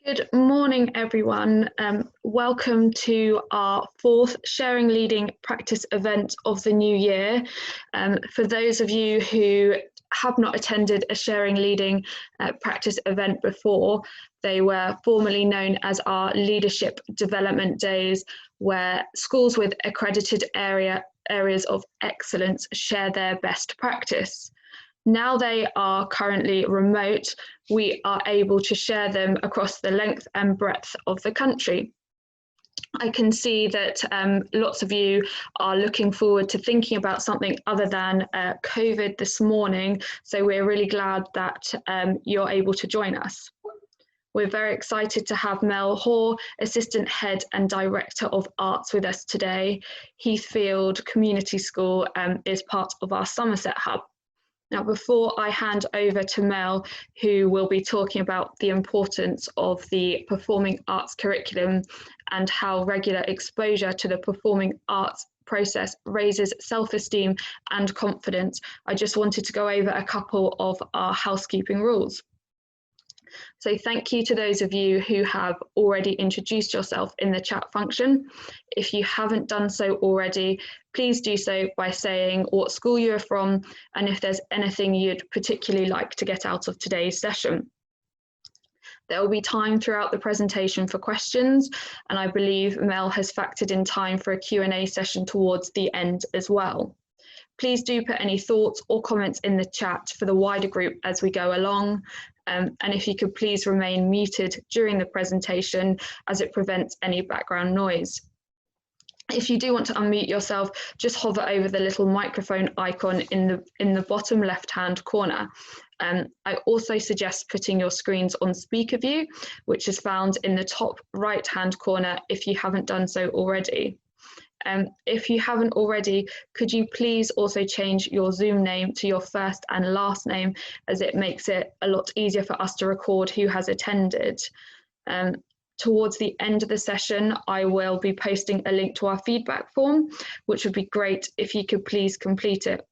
Good morning, everyone. Welcome to our fourth Sharing Leading Practice event of the new year. For those of you who have not attended a Sharing Leading Practice event before, they were formerly known as our Leadership Development Days, where schools with accredited areas of excellence share their best practice. Now they are currently remote, we are able to share them across the length and breadth of the country. I can see that lots of you are looking forward to thinking about something other than COVID this morning, so we're really glad that you're able to join us. We're very excited to have Mel Hoare, Assistant Head and Director of Arts with us today. Heathfield Community School is part of our Somerset Hub. Now, before I hand over to Mel, who will be talking about the importance of the performing arts curriculum and how regular exposure to the performing arts process raises self-esteem and confidence, I just wanted to go over a couple of our housekeeping rules. So thank you to those of you who have already introduced yourself in the chat function. If you haven't done so already, please do so by saying what school you are from and if there's anything you'd particularly like to get out of today's session. There will be time throughout the presentation for questions, and I believe Mel has factored in time for a Q&A session towards the end as well. Please do put any thoughts or comments in the chat for the wider group as we go along. And if you could please remain muted during the presentation as it prevents any background noise. If you do want to unmute yourself, just hover over the little microphone icon in the bottom left-hand corner. I also suggest putting your screens on speaker view, which is found in the top right-hand corner if you haven't done so already. If you haven't already, could you please also change your Zoom name to your first and last name, as it makes it a lot easier for us to record who has attended. Towards the end of the session, I will be posting a link to our feedback form, which would be great if you could please complete it.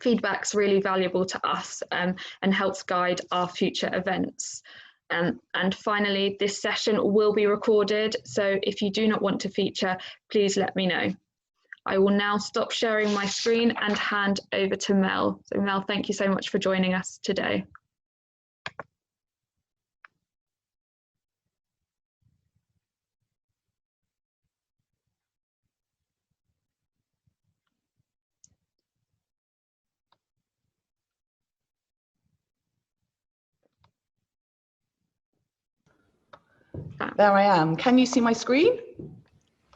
Feedback's really valuable to us and helps guide our future events. And finally, this session will be recorded, so if you do not want to feature, please let me know. I will now stop sharing my screen and hand over to Mel. So Mel, thank you so much for joining us today. There I am. Can you see my screen?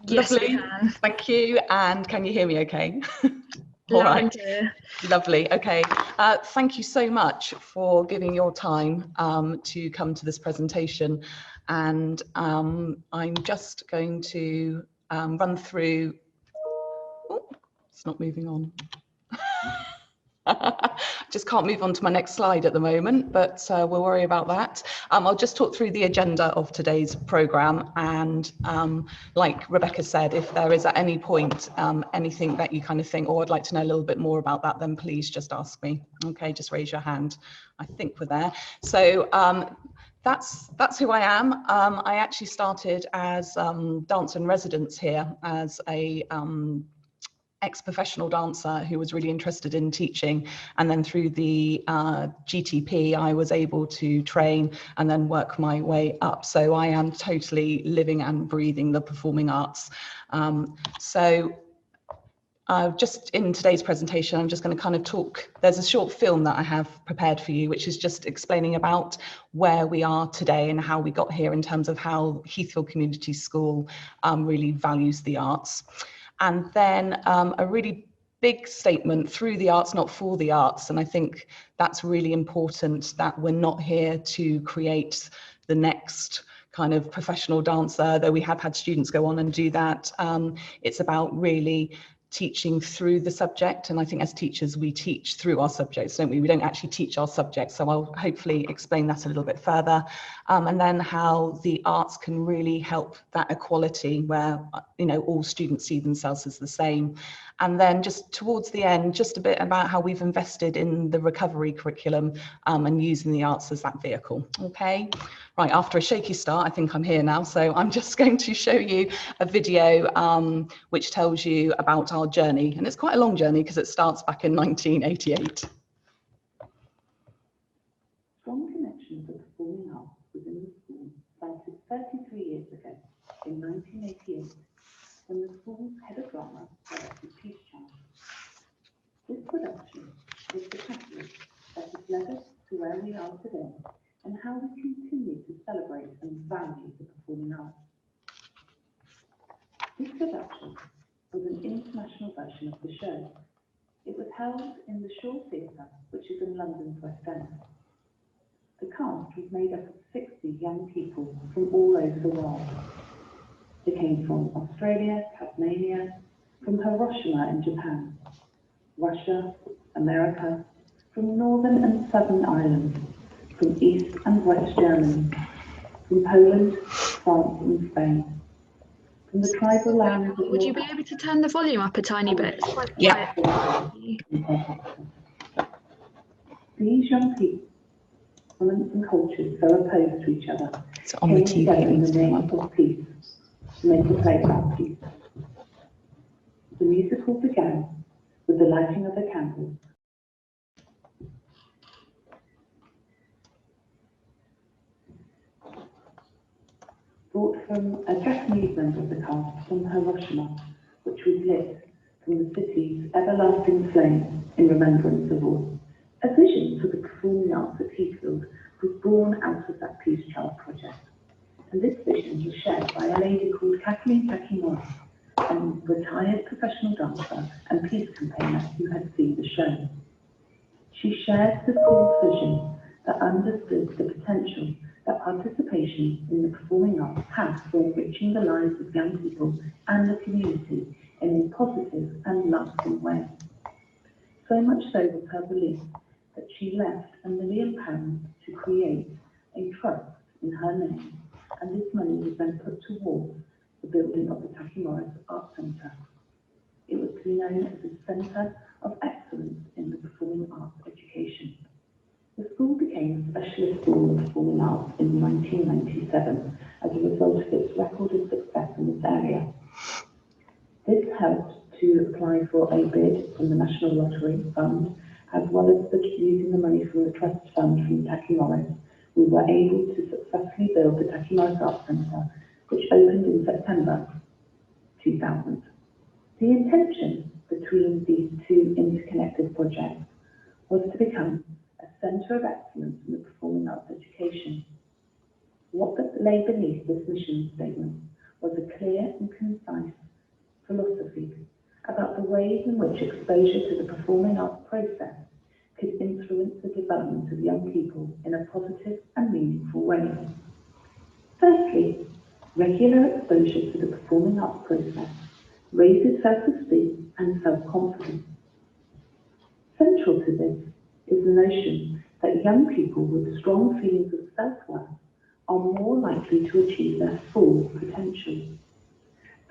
Yes, Lovely. we can. Thank you. And can you hear me okay? All right. Lovely. Okay. Thank you so much for giving your time to come to this presentation. And I'm just going to run through. Oh, it's not moving on. Just can't move on to my next slide at the moment, but we'll worry about that. I'll just talk through the agenda of today's programme, and like Rebecca said, if there is at any point anything that you kind of think, oh, I'd like to know a little bit more about that, then please just ask me. Okay, just raise your hand. I think we're there. So that's who I am. I actually started as dancer in residence here as a ex-professional dancer who was really interested in teaching, and then through the GTP I was able to train and then work my way up. So I am totally living and breathing the performing arts. Just in today's presentation, I'm just going to kind of talk, there's a short film that I have prepared for you, which is just explaining about where we are today and how we got here in terms of how Heathfield Community School really values the arts. And then a really big statement, through the arts, not for the arts. And I think that's really important, that we're not here to create the next kind of professional dancer, though we have had students go on and do that. It's about really teaching through the subject, and I think as teachers we teach through our subjects, don't we? We don't actually teach our subjects, so I'll hopefully explain that a little bit further, and then how the arts can really help that equality where, you know, all students see themselves as the same, And then just towards the end, just a bit about how we've invested in the recovery curriculum and using the arts as that vehicle. Okay, right, after a shaky start, I think I'm here now. So I'm just going to show you a video which tells you about our journey. And it's quite a long journey because it starts back in 1988. Strong connection to performing arts within the school started 33 years ago in 1988 when the school's head of drama directed Peace Child. This production was the catalyst that has led us to where we are today and how we continue to celebrate and value the performing arts. This production was an international version of the show. It was held in the Shaw Theatre, which is in London's West End. The cast was made up of 60 young people from all over the world. They came from Australia, Tasmania, from Hiroshima in Japan, Russia, America, from Northern and Southern Ireland, from East and West Germany, from Poland, France and Spain, from the tribal lands of Would you be able to turn the volume up a tiny bit? It's quite Yeah. quiet. These young people, elements and cultures so opposed to each other, So on the came TV, together in needs the to name come up. of peace to make a play about peace. The musical began with the lighting of the candles. Brought from a Japanese member of the cast from Hiroshima, which was lit from the city's everlasting flame in remembrance of all. A vision for the performing arts at Heathfield was born out of that Peace Child project. And this vision was shared by a lady called Kathleen Hoare, a retired professional dancer and peace campaigner who had seen the show. She shared the school's vision that understood the potential that participation in the performing arts has for enriching the lives of young people and the community in a positive and lasting way. So much so was her belief that she left £1 million to create a trust in her name, and this money was then put towards the building of the Takimura's Art Centre. It was to be known as a Centre of Excellence in the Performing Arts Education. The school became a specialist school of performing arts in 1997 as a result of its recorded success in this area. This helped to apply for a bid from the National Lottery Fund, as well as using the money from the Trust Fund from Takimura's. We were able to successfully build the Takimura's Art Centre, which opened in September 2000. The intention between these two interconnected projects was to become a centre of excellence in the performing arts education. What lay beneath this mission statement was a clear and concise philosophy about the ways in which exposure to the performing arts process could influence the development of young people in a positive and meaningful way. Firstly, regular exposure to the performing arts process raises self-esteem and self-confidence. Central to this is the notion that young people with strong feelings of self-worth are more likely to achieve their full potential.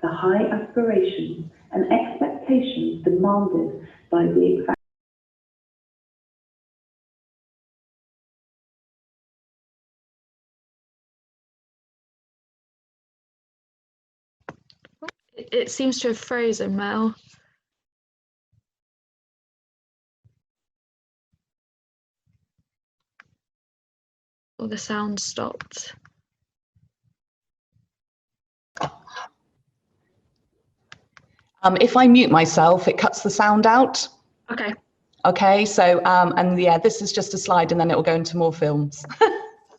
The high aspirations and expectations demanded by the exact It seems to have frozen, Mel. Or the sound stopped. If I mute myself, it cuts the sound out. Okay. Okay, so, and yeah, this is just a slide and then it will go into more films.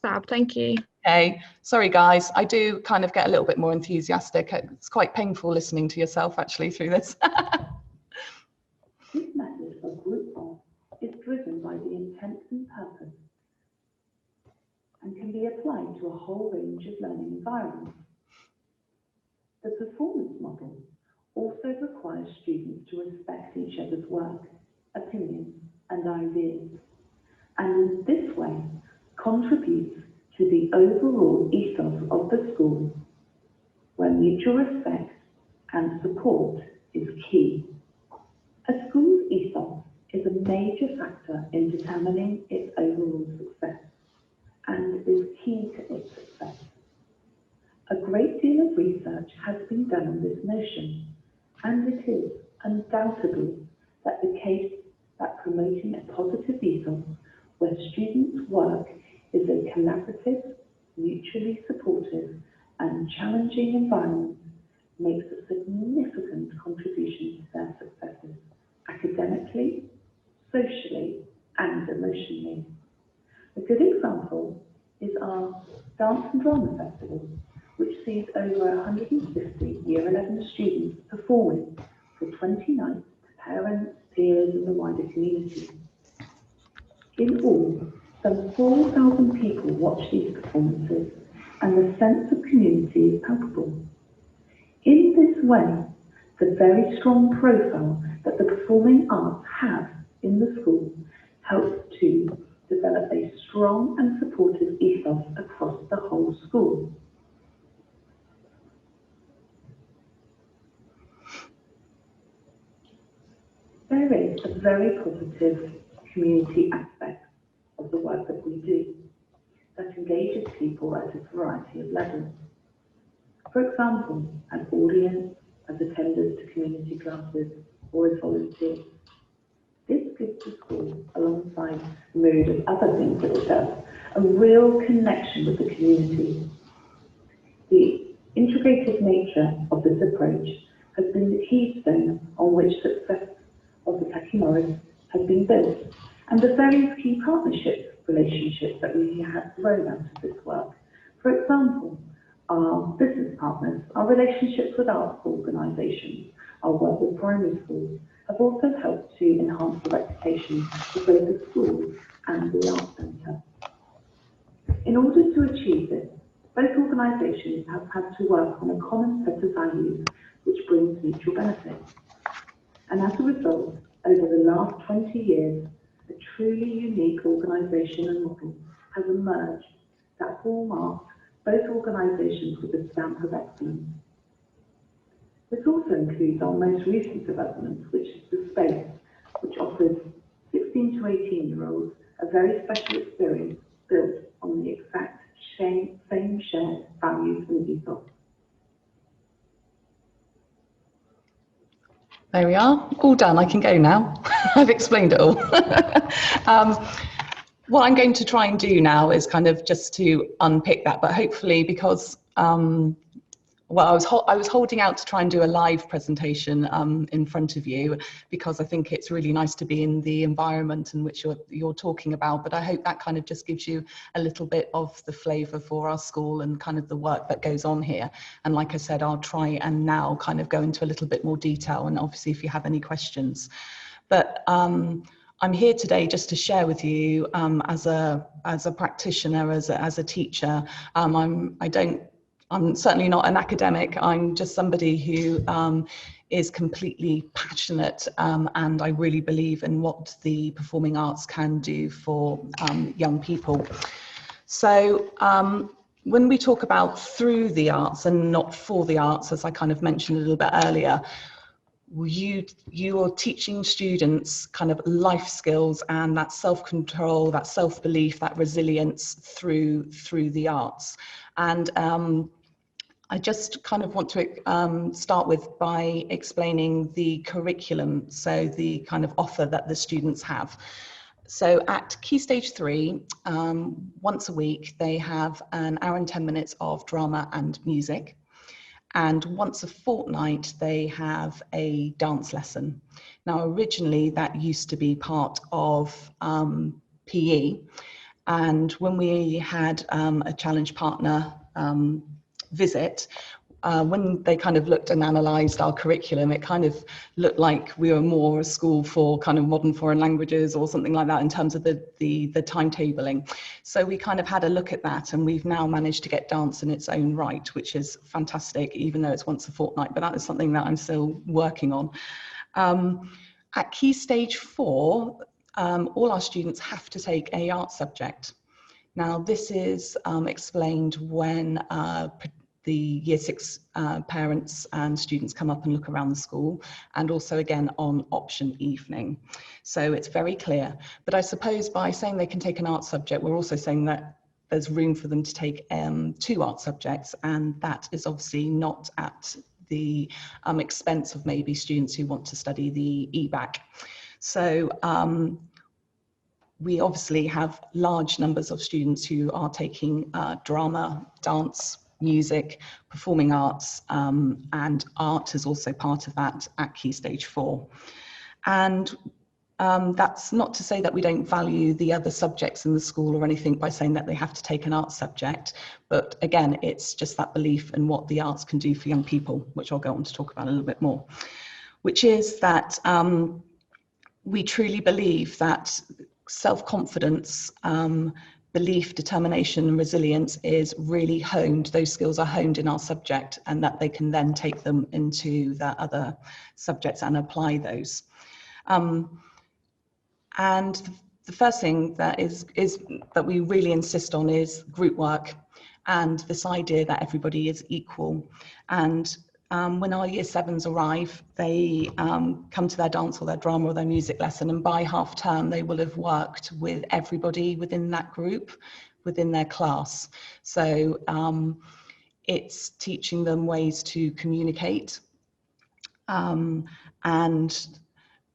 Fab, thank you. Okay, sorry guys, I do kind of get a little bit more enthusiastic. It's quite painful listening to yourself actually through this. This method of group art is driven by the intent and purpose and can be applied to a whole range of learning environments. The performance model also requires students to respect each other's work, opinions, and ideas, and in this way contributes to the overall ethos of the school, where mutual respect and support is key. A school's ethos is a major factor in determining its overall success and is key to its success. A great deal of research has been done on this notion, and it is undoubtedly the case that promoting a positive ethos where students' work is a collaborative, mutually supportive and challenging environment makes a significant contribution to their successes, academically, socially and emotionally. A good example is our Dance and Drama Festival, which sees over 150 Year 11 students performing for 20 nights to parents, peers and the wider community. In all, some 4,000 people watch these performances and the sense of community is palpable. In this way, the very strong profile that the performing arts have in the school helps to develop a strong and supportive ethos across the whole school. There is a very positive community aspect of the work that we do that engages people at a variety of levels. For example, as audience, as attenders to community classes, or as volunteers. This gives the school, alongside a myriad of other things that it does, a real connection with the community. The integrated nature of this approach has been the keystone on which success of the Taki Morris has been built, and the various key partnership relationships that we have grown out of this work. For example, our business partners, our relationships with arts organisations, our work with primary schools have also helped to enhance the reputation of both the school and the Arts Centre. In order to achieve this, both organisations have had to work on a common set of values which brings mutual benefit. And as a result, over the last 20 years, a truly unique organisation and model has emerged that hallmarks both organisations with a stamp of excellence. This also includes our most recent development, which is the space, which offers 16 to 18-year-olds a very special experience built on the exact same shared values and ethos. There we are, all done. I can go now. I've explained it all. What I'm going to try and do now is kind of just to unpick that, but hopefully because, well, I was holding out to try and do a live presentation in front of you because I think it's really nice to be in the environment in which you're talking about, but I hope that kind of just gives you a little bit of the flavour for our school and kind of the work that goes on here. And like I said, I'll try and now kind of go into a little bit more detail, and obviously if you have any questions. But I'm here today just to share with you as a practitioner, as a teacher. I'm certainly not an academic. I'm just somebody who is completely passionate, and I really believe in what the performing arts can do for young people. So when we talk about through the arts and not for the arts, as I kind of mentioned a little bit earlier, you are teaching students kind of life skills and that self-control, that self-belief, that resilience through the arts. And I just kind of want to start with by explaining the curriculum, so the kind of offer that the students have. So at Key Stage 3, once a week, they have an hour and 10 minutes of drama and music. And once a fortnight, they have a dance lesson. Now, originally, that used to be part of PE. And when we had a challenge partner visit, when they kind of looked and analysed our curriculum, it kind of looked like we were more a school for kind of modern foreign languages or something like that in terms of the timetabling. So we kind of had a look at that, and we've now managed to get dance in its own right, which is fantastic, even though it's once a fortnight, but that is something that I'm still working on. At Key Stage 4, all our students have to take a art subject. Now, this is explained when the year 6 parents and students come up and look around the school, and also again on option evening. So it's very clear. But I suppose by saying they can take an art subject, we're also saying that there's room for them to take 2 art subjects, and that is obviously not at the expense of maybe students who want to study the EBAC. So we obviously have large numbers of students who are taking drama, dance, music, performing arts, and art is also part of that at Key Stage 4. And that's not to say that we don't value the other subjects in the school or anything by saying that they have to take an art subject, but again, it's just that belief in what the arts can do for young people, which I'll go on to talk about a little bit more, which is that we truly believe that self-confidence, belief, determination and resilience is really honed. Those skills are honed in our subject, and that they can then take them into the other subjects and apply those. And the first thing that is that we really insist on is group work, and this idea that everybody is equal. And when our year 7s arrive, they come to their dance or their drama or their music lesson, and by half term they will have worked with everybody within that group, within their class. So it's teaching them ways to communicate and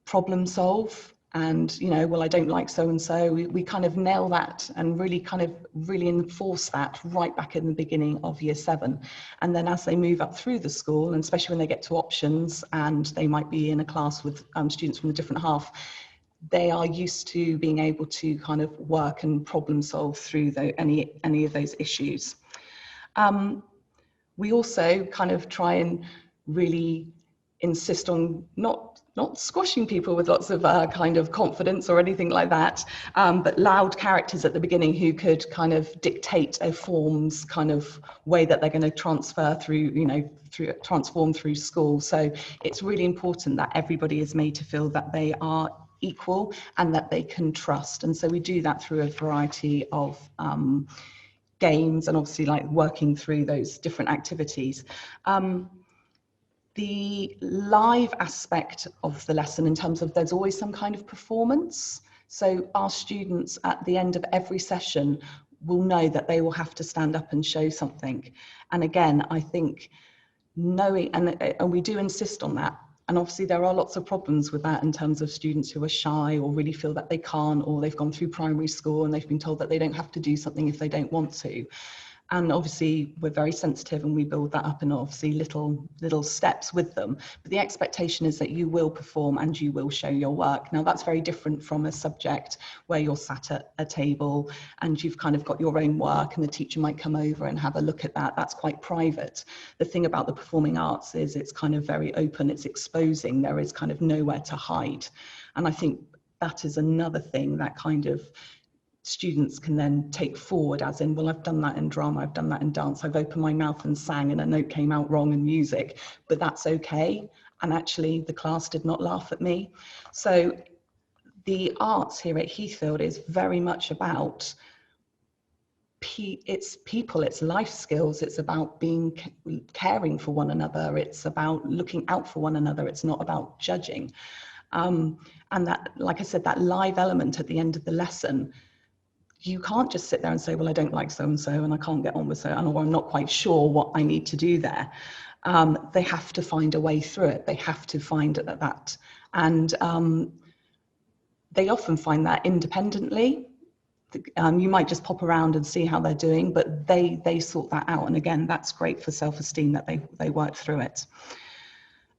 problem solve. And, you know, well, I don't like so-and-so. We kind of nail that and really enforce that right back in the beginning of year 7. And then as they move up through the school, and especially when they get to options and they might be in a class with students from a different half, they are used to being able to kind of work and problem solve through any of those issues. We also kind of try and really insist on not squashing people with lots of kind of confidence or anything like that, but loud characters at the beginning who could kind of dictate a form's kind of way that they're going to transfer through, you know, transform through school. So it's really important that everybody is made to feel that they are equal and that they can trust. And so we do that through a variety of games and obviously like working through those different activities. The live aspect of the lesson, in terms of there's always some kind of performance. So our students at the end of every session will know that they will have to stand up and show something. And again, I think knowing, and we do insist on that. And obviously there are lots of problems with that in terms of students who are shy or really feel that they can't, or they've gone through primary school and they've been told that they don't have to do something if they don't want to. And obviously we're very sensitive and we build that up in obviously little steps with them. But the expectation is that you will perform and you will show your work. Now that's very different from a subject where you're sat at a table and you've kind of got your own work and the teacher might come over and have a look at that. That's quite private. The thing about the performing arts is it's kind of very open, it's exposing, there is kind of nowhere to hide. And I think that is another thing that kind of students can then take forward, as in, well, I've done that in drama, I've done that in dance, I've opened my mouth and sang and a note came out wrong in music, but that's okay. And actually the class did not laugh at me. So the arts here at Heathfield is very much about it's people, it's life skills, it's about caring for one another, it's about looking out for one another, it's not about judging. And that, like I said, that live element at the end of the lesson, you can't just sit there and say, well, I don't like so-and-so and I can't get on with so, or I'm not quite sure what I need to do there. They have to find a way through it. They have to find that. And they often find that independently. You might just pop around and see how they're doing, but they sort that out. And again, that's great for self-esteem that they work through it.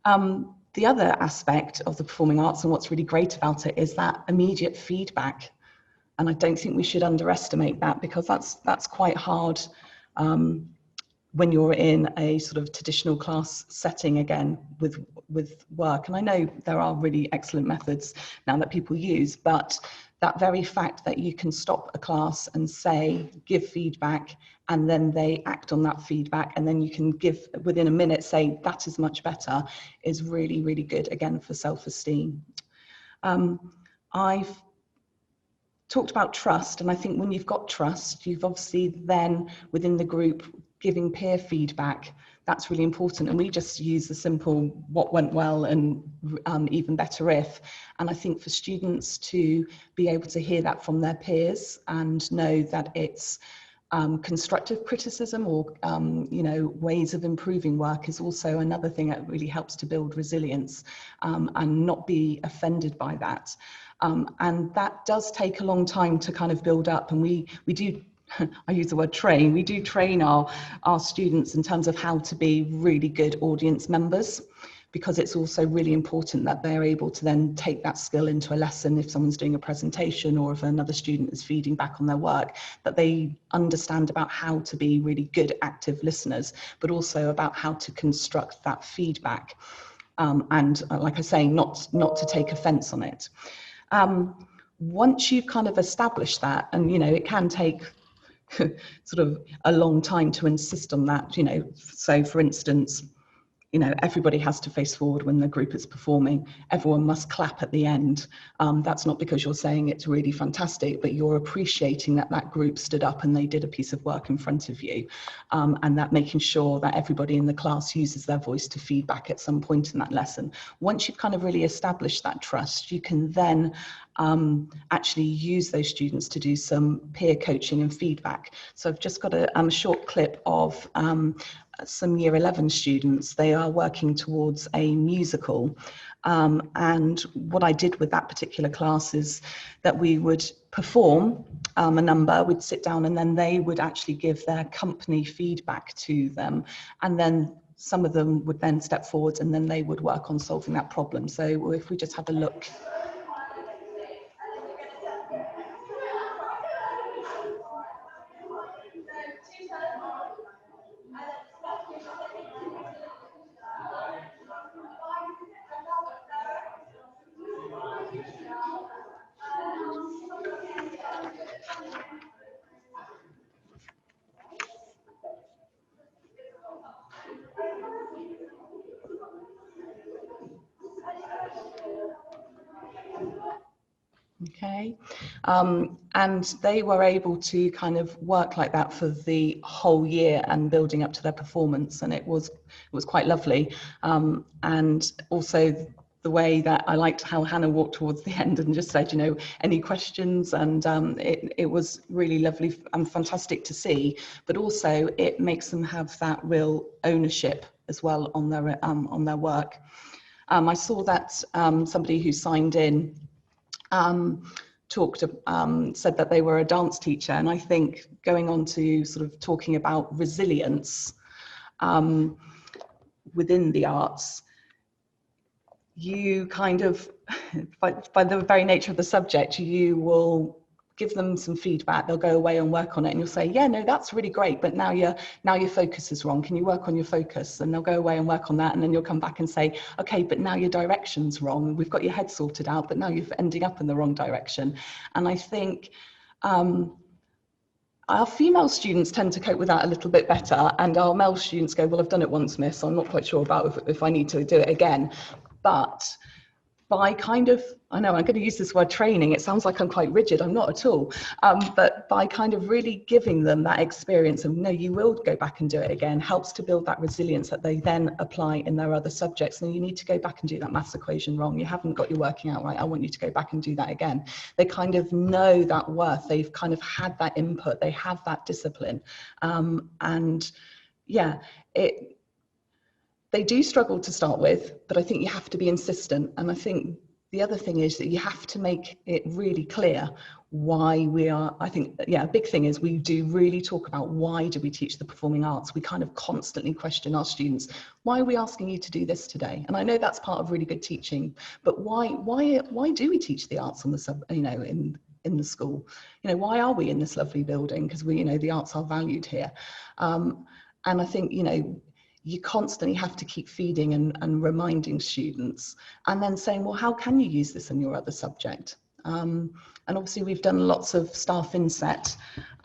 The other aspect of the performing arts and what's really great about it is that immediate feedback. And I don't think we should underestimate that, because that's quite hard when you're in a sort of traditional class setting again with work. And I know there are really excellent methods now that people use, but that very fact that you can stop a class and say, give feedback, and then they act on that feedback, and then you can give within a minute, say, that is much better, is really, really good, again, for self-esteem. I've talked about trust, and I think when you've got trust, you've obviously then within the group giving peer feedback, that's really important. And we just use the simple what went well and even better if. And I think for students to be able to hear that from their peers and know that it's constructive criticism or ways of improving work is also another thing that really helps to build resilience, and not be offended by that. And that does take a long time to kind of build up, and we do, I use the word train, we do train our students in terms of how to be really good audience members, because it's also really important that they're able to then take that skill into a lesson if someone's doing a presentation or if another student is feeding back on their work, that they understand about how to be really good active listeners, but also about how to construct that feedback. And like I say, not to take offense on it. Once you've kind of established that, and it can take sort of a long time to insist on that, so for instance, everybody has to face forward when the group is performing. Everyone must clap at the end. That's not because you're saying it's really fantastic, but you're appreciating that that group stood up and they did a piece of work in front of you. And that making sure that everybody in the class uses their voice to feedback at some point in that lesson. Once you've kind of really established that trust, you can then actually use those students to do some peer coaching and feedback. So I've just got a short clip of some year 11 students. They are working towards a musical, and what I did with that particular class is that we would perform a number, we'd sit down, and then they would actually give their company feedback to them, and then some of them would then step forward and then they would work on solving that problem. So if we just have a look. Okay, and they were able to kind of work like that for the whole year and building up to their performance, and it was quite lovely. And also the way that I liked how Hannah walked towards the end and just said, any questions, and it was really lovely and fantastic to see. But also it makes them have that real ownership as well on their work. I saw that somebody who signed in said that they were a dance teacher, and I think going on to sort of talking about resilience within the arts, you kind of, by the very nature of the subject, you will give them some feedback, they'll go away and work on it, and you'll say, yeah, no, that's really great, but now your focus is wrong. Can you work on your focus? And they'll go away and work on that, and then you'll come back and say, okay, but now your direction's wrong. We've got your head sorted out, but now you're ending up in the wrong direction. And I think our female students tend to cope with that a little bit better, and our male students go, well, I've done it once, miss, so I'm not quite sure about if I need to do it again. But by kind of, I know I'm going to use this word training, it sounds like I'm quite rigid, I'm not at all, but by kind of really giving them that experience of, no, you will go back and do it again, helps to build that resilience that they then apply in their other subjects. And you need to go back and do that maths equation wrong, you haven't got your working out right, I want you to go back and do that again. They kind of know that worth, they've kind of had that input, they have that discipline, and yeah, they do struggle to start with, but I think you have to be insistent. And I think the other thing is that you have to make it really clear why we are, I think, yeah, a big thing is we do really talk about why do we teach the performing arts. We kind of constantly question our students, why are we asking you to do this today? And I know that's part of really good teaching, but why do we teach the arts on the in the school? Why are we in this lovely building? Because the arts are valued here. And I think, you constantly have to keep feeding and reminding students, and then saying, well, how can you use this in your other subject? And obviously we've done lots of staff inset,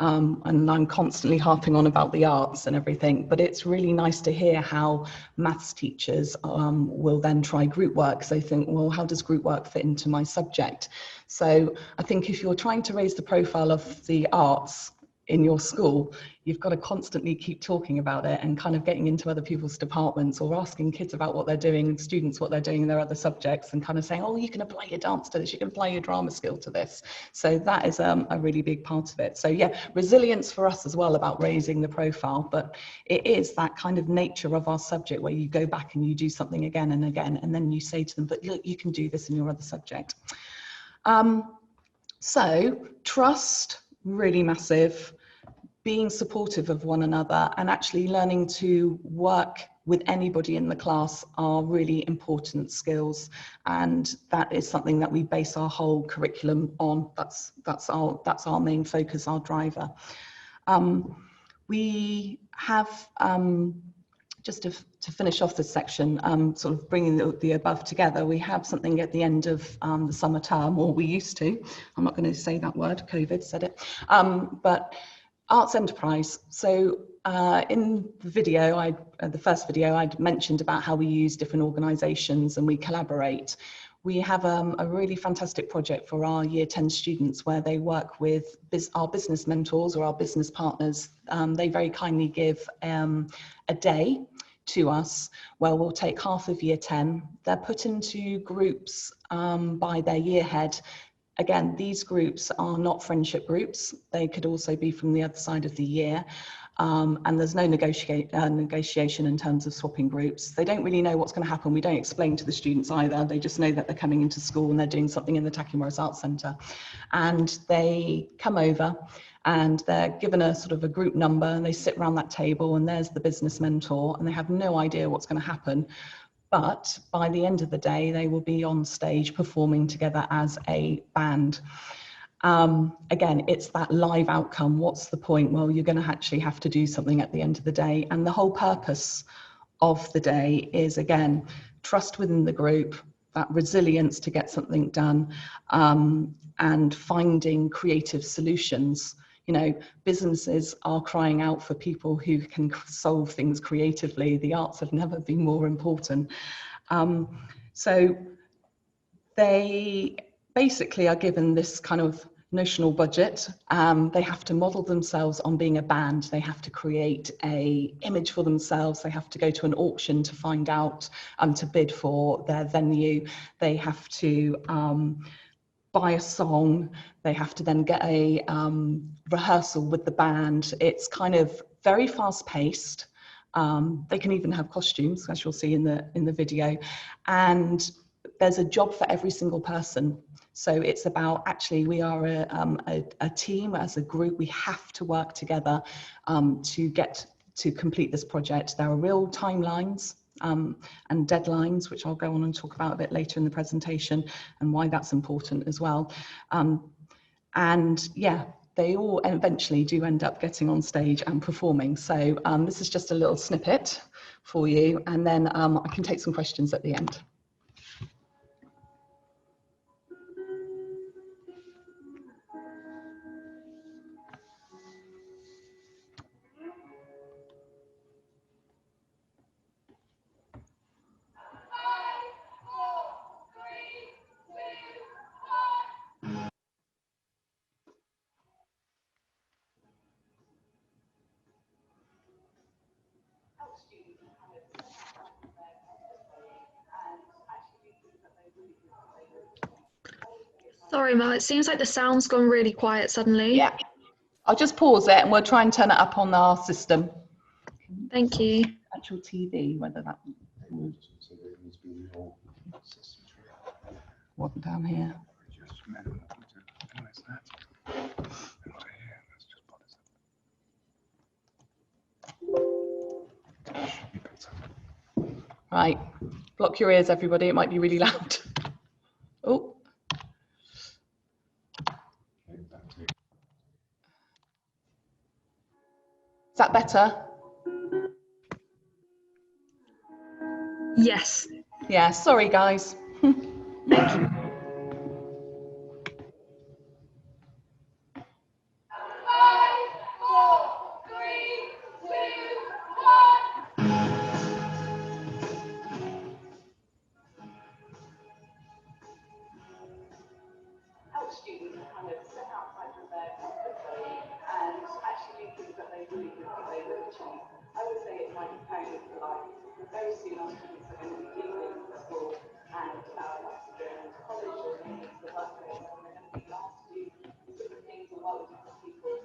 and I'm constantly harping on about the arts and everything, but it's really nice to hear how maths teachers will then try group work. So they think, well, how does group work fit into my subject? So I think if you're trying to raise the profile of the arts, in your school, you've got to constantly keep talking about it and kind of getting into other people's departments or asking kids about what they're doing and students what they're doing in their other subjects and kind of saying, oh, you can apply your dance to this, you can apply your drama skill to this. So that is a really big part of it. So yeah, resilience for us as well about raising the profile, but it is that kind of nature of our subject where you go back and you do something again and again, and then you say to them, but look, you can do this in your other subject. So trust, really massive. Being supportive of one another and actually learning to work with anybody in the class are really important skills, and that is something that we base our whole curriculum on. That's our main focus, our driver. We have just to finish off this section, sort of bringing the above together, we have something at the end of the summer term, or we used to. I'm not going to say that word, COVID said it, but Arts Enterprise. So in the video, the first video, I'd mentioned about how we use different organisations and we collaborate. We have a really fantastic project for our Year 10 students where they work with our business mentors or our business partners. They very kindly give a day to us where we'll take half of Year 10. They're put into groups by their year head. Again, these groups are not friendship groups. They could also be from the other side of the year. And there's no negotiation in terms of swapping groups. They don't really know what's going to happen. We don't explain to the students either. They just know that they're coming into school and they're doing something in the Tackling Arts Centre. And they come over and they're given a sort of a group number and they sit around that table and there's the business mentor and they have no idea what's going to happen. But by the end of the day, they will be on stage performing together as a band. Again, it's that live outcome. What's the point? Well, you're going to actually have to do something at the end of the day. And the whole purpose of the day is, again, trust within the group, that resilience to get something done, and finding creative solutions. You know, businesses are crying out for people who can solve things creatively. The arts have never been more important. So they basically are given this kind of notional budget. They have to model themselves on being a band. They have to create an image for themselves. They have to go to an auction to find out, to bid for their venue. They have to buy a song. They have to then get a rehearsal with the band. It's kind of very fast paced. They can even have costumes, as you'll see in the video. And there's a job for every single person. So it's about, actually, we are a team, as a group. We have to work together to complete this project. There are real timelines and deadlines, which I'll go on and talk about a bit later in the presentation, and why that's important as well. And yeah, they all eventually do end up getting on stage and performing. So this is just a little snippet for you, and then I can take some questions at the end. Sorry, Mel, it seems like the sound's gone really quiet suddenly. Yeah, I'll just pause it and we'll try and turn it up on our system. Thank you. Actual TV, whether that would... What down here? Right, block your ears, everybody. It might be really loud. Oh. Is that better? Yes. Yeah, sorry, guys. Thank you. very soon our students are going to be leaving school and that's going to college or maybe to the workplace, and they're going to be asked to do different things or work with different people.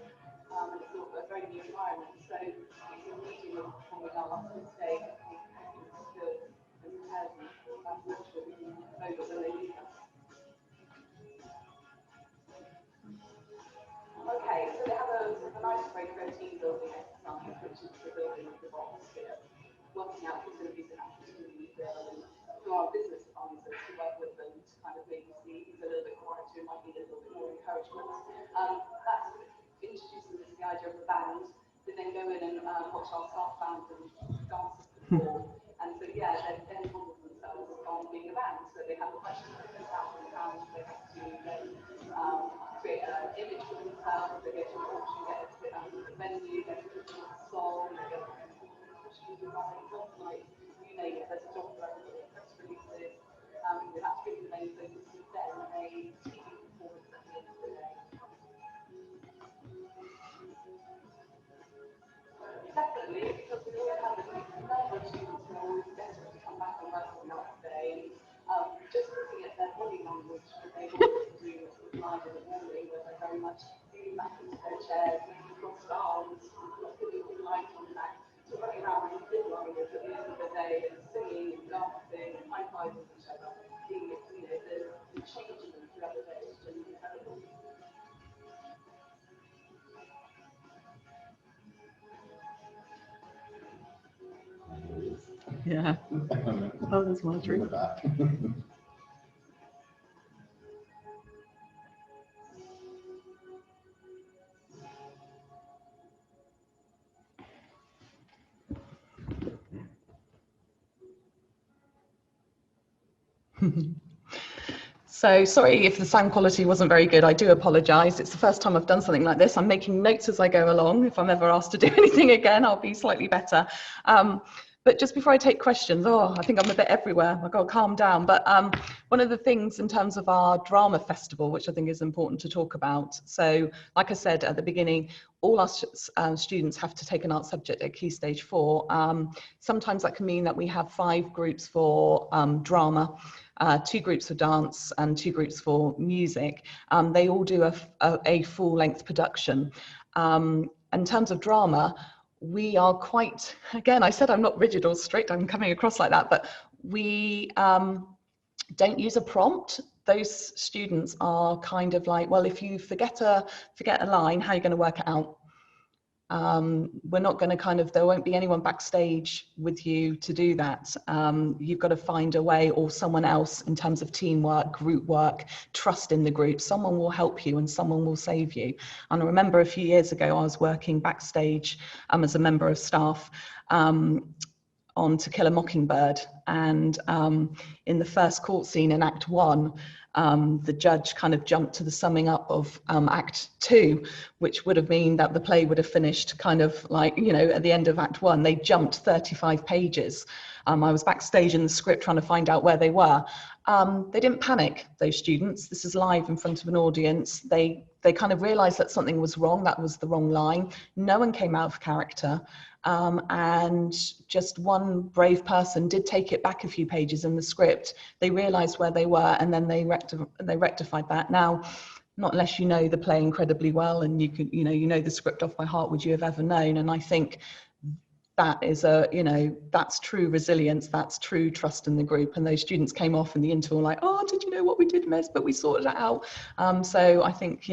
And it's sort of a very new environment. So using media when we are up to stay, I think skills and prepares them for that natural moment when they leave us. Okay, so they have a nice break routine building exercise, which is the building of the box here, working out facilities and activities who are business advisors to work with them to kind of maybe see who's a little bit quieter, might need a little bit more encouragement. That introduces us to the idea of the band. They then go in and watch our staff bands and dancers perform. And so, yeah, they then model themselves on being a band. So they have a question of £10,000, they have to then create an image for themselves, they go to an auction, get a venue, get a song, they get a design, like, you name it, there's a job for everybody, press releases, we have to give them a focus with them, a TV performance at the end of the day. Definitely, because we always have a number of students who are always desperate to come back and work on that day, and just looking at their body language, what they want to do live in the morning, where they're very much leaning back into their chairs, maybe crossed arms, not giving good eye contact, so running around with good language at the end of the day, and singing and dancing and high-fiving each other, being, you know, the change in them throughout the day is just incredible. Yeah. Oh, there's Marjorie. So sorry if the sound quality wasn't very good. I do apologise. It's the first time I've done something like this. I'm making notes as I go along. If I'm ever asked to do anything again, I'll be slightly better. But just before I take questions, I think I'm a bit everywhere. I've got to calm down. But one of the things in terms of our drama festival, which I think is important to talk about. So like I said at the beginning, all our students have to take an art subject at Key Stage 4. Sometimes that can mean that we have 5 groups for drama, 2 groups for dance and 2 groups for music. They all do a full-length production. In terms of drama, we are quite, again, I said I'm not rigid or strict, I'm coming across like that, but we don't use a prompt. Those students are kind of like, well, if you forget a line, how are you going to work it out? We're not going to kind of, there won't be anyone backstage with you to do that. You've got to find a way, or someone else in terms of teamwork, group work, trust in the group. Someone will help you and someone will save you. And I remember a few years ago, I was working backstage as a member of staff on To Kill a Mockingbird. And in the first court scene in Act 1, the judge kind of jumped to the summing up of Act 2, which would have mean that the play would have finished kind of like, you know, at the end of Act 1. They jumped 35 pages. I was backstage in the script trying to find out where they were. They didn't panic, those students. This is live in front of an audience. They kind of realized that something was wrong, that was the wrong line. No one came out of character. And just one brave person did take it back a few pages in the script. They realized where they were, and then they rectified that. Now, not unless you know the play incredibly well and you know the script off by heart, would you have ever known. And I think that is that's true resilience, that's true trust in the group. And those students came off in the interval like, oh, did you know what we did miss? But we sorted it out. So I think,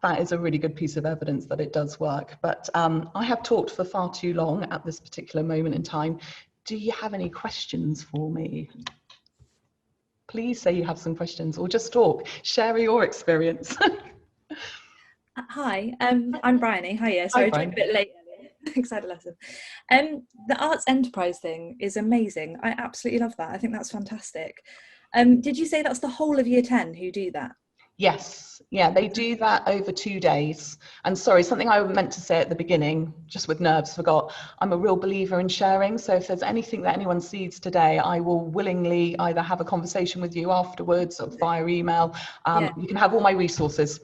that is a really good piece of evidence that it does work. But I have talked for far too long at this particular moment in time. Do you have any questions for me? Please say you have some questions, or just talk, share your experience. Hi, I'm Bryony. Hiya. Sorry, I joined a bit late earlier because I had a lesson. The arts enterprise thing is amazing. I absolutely love that. I think that's fantastic. Did you say that's the whole of Year 10 who do that? Yes, yeah, they do that over 2 days. And sorry, something I meant to say at the beginning, just with nerves, forgot. I'm a real believer in sharing. So if there's anything that anyone sees today, I will willingly either have a conversation with you afterwards or via email. You can have all my resources.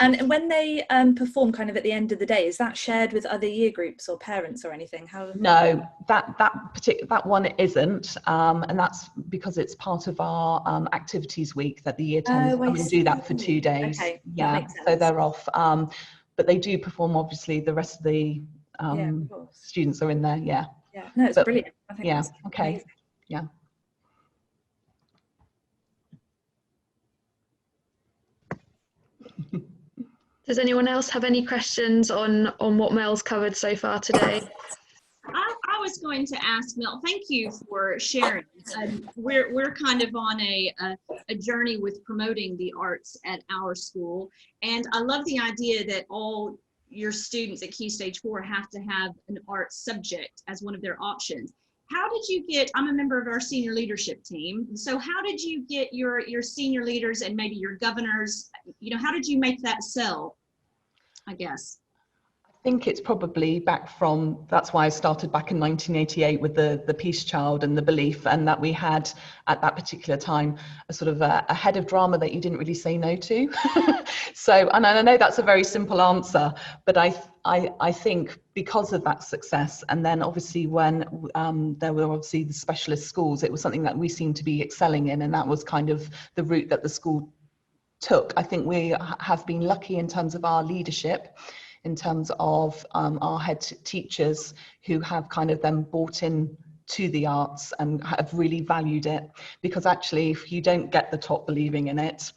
And when they perform kind of at the end of the day, is that shared with other year groups or parents or anything? How? No, that one isn't, and that's because it's part of our activities week that the year 10s come and do that for 2 days. Okay, yeah, that makes sense. So they're off, but they do perform. Obviously, the rest of the Yeah, of course. students are in there. Yeah. Yeah. No, it's brilliant. I think that's okay. amazing. Yeah. Does anyone else have any questions on what Mel's covered so far today? I was going to ask Mel, thank you for sharing. We're kind of on a journey with promoting the arts at our school, and I love the idea that all your students at Key Stage 4 have to have an arts subject as one of their options. How did you get, I'm a member of our senior leadership team, so how did you get your senior leaders and maybe your governors, how did you make that sell, I guess? I think it's probably back from, that's why I started back in 1988 with the Peace Child and the belief, and that we had at that particular time a sort of a head of drama that you didn't really say no to. So, and I know that's a very simple answer, but I think because of that success, and then obviously when there were obviously the specialist schools, it was something that we seemed to be excelling in, and that was kind of the route that the school took. I think we have been lucky in terms of our leadership, in terms of our head teachers who have kind of then bought in to the arts and have really valued it, because actually if you don't get the top believing in it,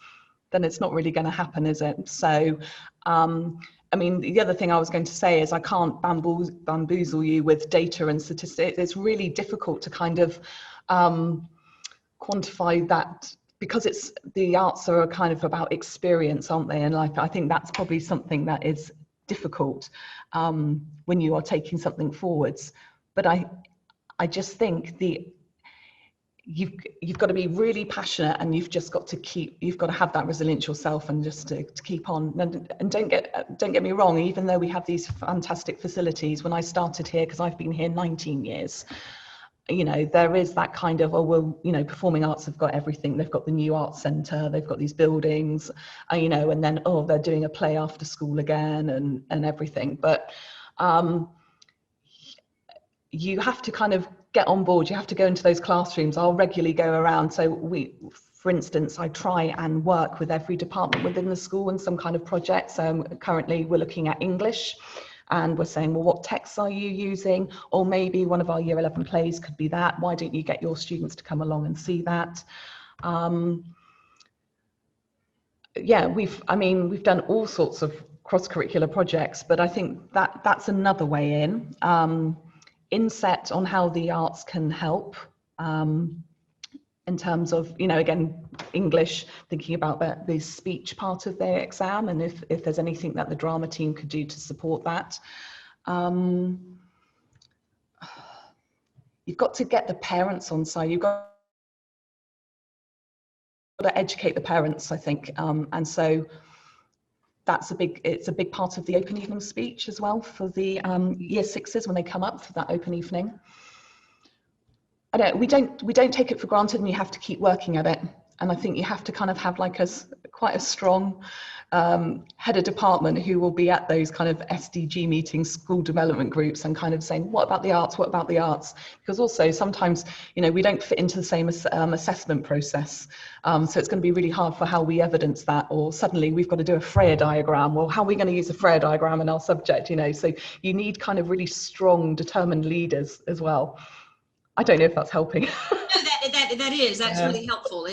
then it's not really going to happen, is it? So I mean, the other thing I was going to say is I can't bamboozle you with data and statistics. It's really difficult to kind of quantify that, because the arts are kind of about experience, aren't they? And like, I think that's probably something that is difficult when you are taking something forwards. But I just think you've got to be really passionate, and you've just got to have that resilience yourself, and just to keep on. And don't get me wrong, even though we have these fantastic facilities, when I started here, because I've been here 19 years, there is that kind of, performing arts have got everything. They've got the new arts centre, they've got these buildings, and then, they're doing a play after school again and everything. But you have to kind of get on board. You have to go into those classrooms. I'll regularly go around. So for instance, I try and work with every department within the school in some kind of project. So currently we're looking at English, and we're saying, well, what texts are you using? Or maybe one of our year 11 plays could be that. Why don't you get your students to come along and see that? Yeah, we've done all sorts of cross-curricular projects, but I think that's another way in. Inset on how the arts can help in terms of, again, English, thinking about the speech part of their exam, and if there's anything that the drama team could do to support that. You've got to get the parents on side. You've got to educate the parents, I think, and so it's a big part of the open evening speech as well for the year 6s when they come up for that open evening. We don't take it for granted, and you have to keep working at it. And I think you have to kind of have like quite a strong head of department who will be at those kind of SDG meetings, school development groups, and kind of saying, what about the arts? What about the arts? Because also sometimes, we don't fit into the same assessment process. So it's going to be really hard for how we evidence that, or suddenly we've got to do a Freya diagram. Well, how are we going to use a Freya diagram in our subject? So you need kind of really strong, determined leaders as well. I don't know if that's helping. No, that's really helpful.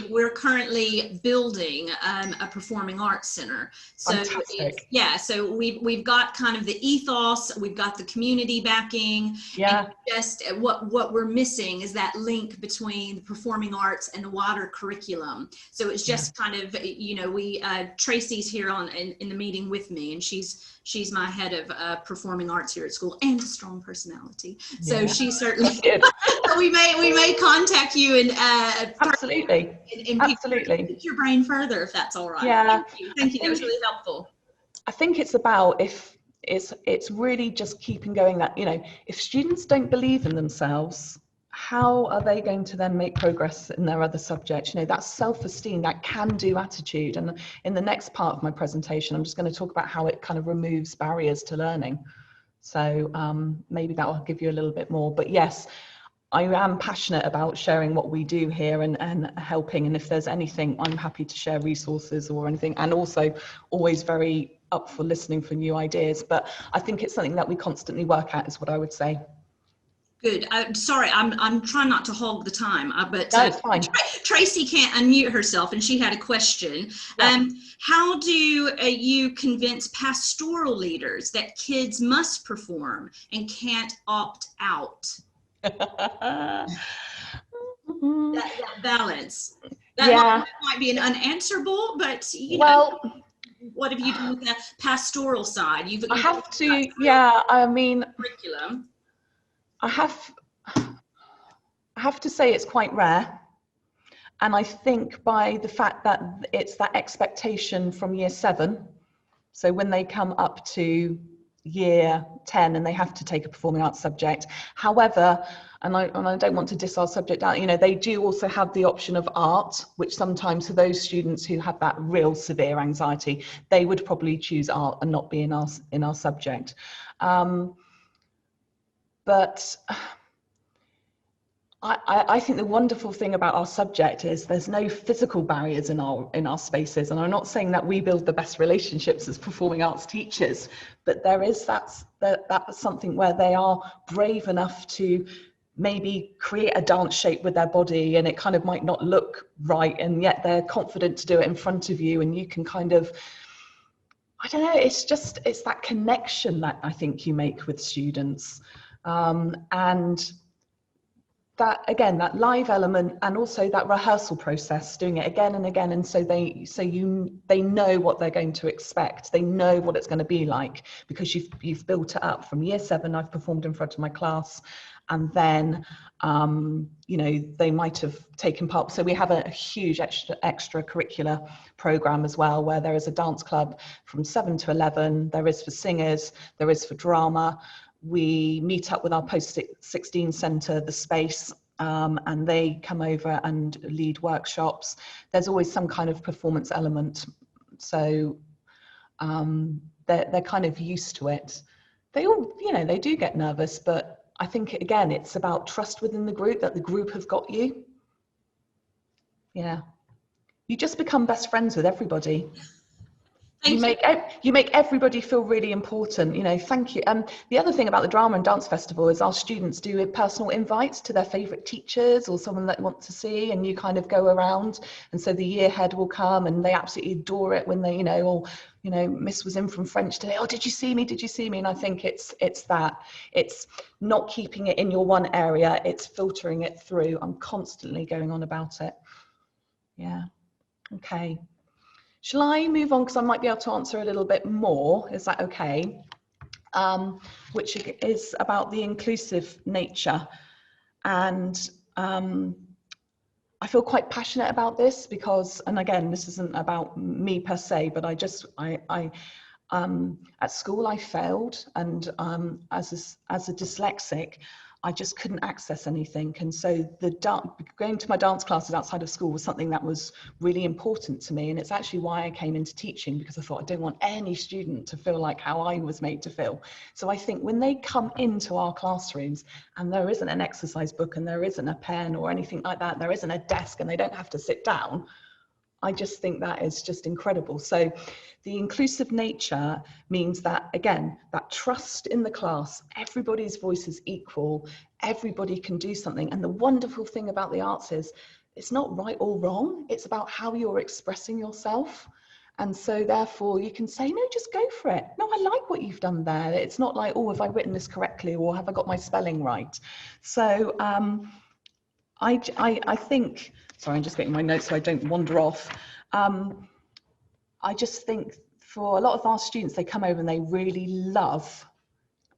We're currently building a performing arts center. So fantastic. So we've got kind of the ethos, we've got the community backing. Yeah. And just what we're missing is that link between the performing arts and the wider curriculum. So it's just kind of, Tracy's here in the meeting with me, and she's my head of performing arts here at school, and a strong personality. So she certainly. we may contact you and absolutely pick your brain further, if that's all right. Yeah. Thank you. That was really helpful. I think it's about, if it's really just keeping going, that if students don't believe in themselves, how are they going to then make progress in their other subjects? You know, that self-esteem, that can-do attitude. And in the next part of my presentation, I'm just going to talk about how it kind of removes barriers to learning. So maybe that will give you a little bit more. But yes, I am passionate about sharing what we do here and helping. And if there's anything, I'm happy to share resources or anything. And also always very up for listening for new ideas. But I think it's something that we constantly work at, is what I would say. Good. Sorry, I'm trying not to hog the time, but No, it's fine. Tracy can't unmute herself, and she had a question. Yeah. How do you convince pastoral leaders that kids must perform and can't opt out? that balance. That might be an unanswerable, but you know, what have you done with the pastoral side? I have to, I mean, curriculum. I have to say it's quite rare. And I think by the fact that it's that expectation from year 7, so when they come up to year 10 and they have to take a performing arts subject. However, and I don't want to diss our subject out, you know, they do also have the option of art, which sometimes for those students who have that real severe anxiety, they would probably choose art and not be in our subject. But I think the wonderful thing about our subject is there's no physical barriers in our spaces. And I'm not saying that we build the best relationships as performing arts teachers, but there is that's something where they are brave enough to maybe create a dance shape with their body, and it kind of might not look right, and yet they're confident to do it in front of you, and you can kind of, I don't know, it's that connection that I think you make with students. And that, again, that live element, and also that rehearsal process, doing it again and again, and so they know what they're going to expect, they know what it's going to be like, because you've built it up. From year 7 I've performed in front of my class, and then you know, they might have taken part. So we have a huge extracurricular program as well, where there is a dance club from 7 to 11, there is for singers, there is for drama. We meet up with our post-16 centre, The Space, and they come over and lead workshops. There's always some kind of performance element. So they're kind of used to it. They all, you know, they do get nervous, but I think, again, it's about trust within the group, that the group have got you. Yeah. You just become best friends with everybody. You make everybody feel really important, you know. Thank you. The other thing about the Drama and Dance Festival is our students do personal invites to their favourite teachers or someone that they want to see, and you kind of go around, and so the year head will come and they absolutely adore it when they, you know, or, you know, Miss was in from French today, oh, did you see me, and I think it's not keeping it in your one area, it's filtering it through. I'm constantly going on about it. Yeah. Okay. Shall I move on, because I might be able to answer a little bit more? Is that okay? Which is about the inclusive nature. And I feel quite passionate about this because, and again, this isn't about me per se, but at school I failed, and as a dyslexic, I just couldn't access anything. And so going to my dance classes outside of school was something that was really important to me. And it's actually why I came into teaching, because I thought I don't want any student to feel like how I was made to feel. So I think when they come into our classrooms and there isn't an exercise book and there isn't a pen or anything like that, there isn't a desk and they don't have to sit down, I just think that is just incredible. So the inclusive nature means that, again, that trust in the class, everybody's voice is equal, everybody can do something. And the wonderful thing about the arts is it's not right or wrong, it's about how you're expressing yourself. And so therefore you can say, no, just go for it. No, I like what you've done there. It's not like, oh, have I written this correctly, or have I got my spelling right? So I think, sorry, I'm just getting my notes so I don't wander off. I just think for a lot of our students, they come over and they really love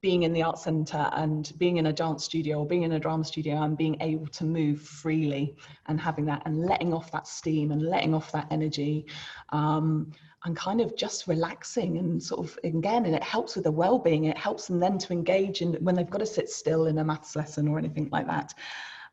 being in the art centre and being in a dance studio or being in a drama studio and being able to move freely and having that and letting off that steam and letting off that energy, and kind of just relaxing and sort of, again, and it helps with the well-being. It helps them then to engage in when they've got to sit still in a maths lesson or anything like that.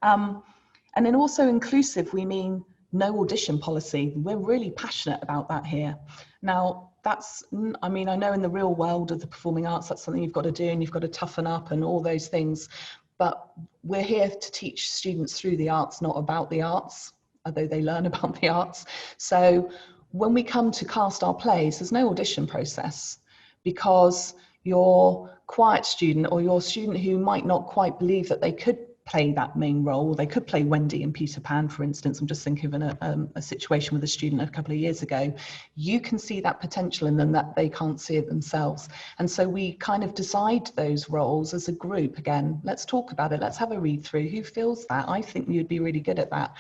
And then also inclusive, we mean no audition policy. We're really passionate about that here. Now, I know in the real world of the performing arts, that's something you've got to do and you've got to toughen up and all those things. But we're here to teach students through the arts, not about the arts, although they learn about the arts. So when we come to cast our plays, there's no audition process, because your quiet student or your student who might not quite believe that they could play that main role, they could play Wendy and Peter Pan, for instance. I'm just thinking of a situation with a student a couple of years ago. You can see that potential in them that they can't see it themselves. And so we kind of decide those roles as a group. Again, let's talk about it. Let's have a read through. Who feels that? I think you'd be really good at that.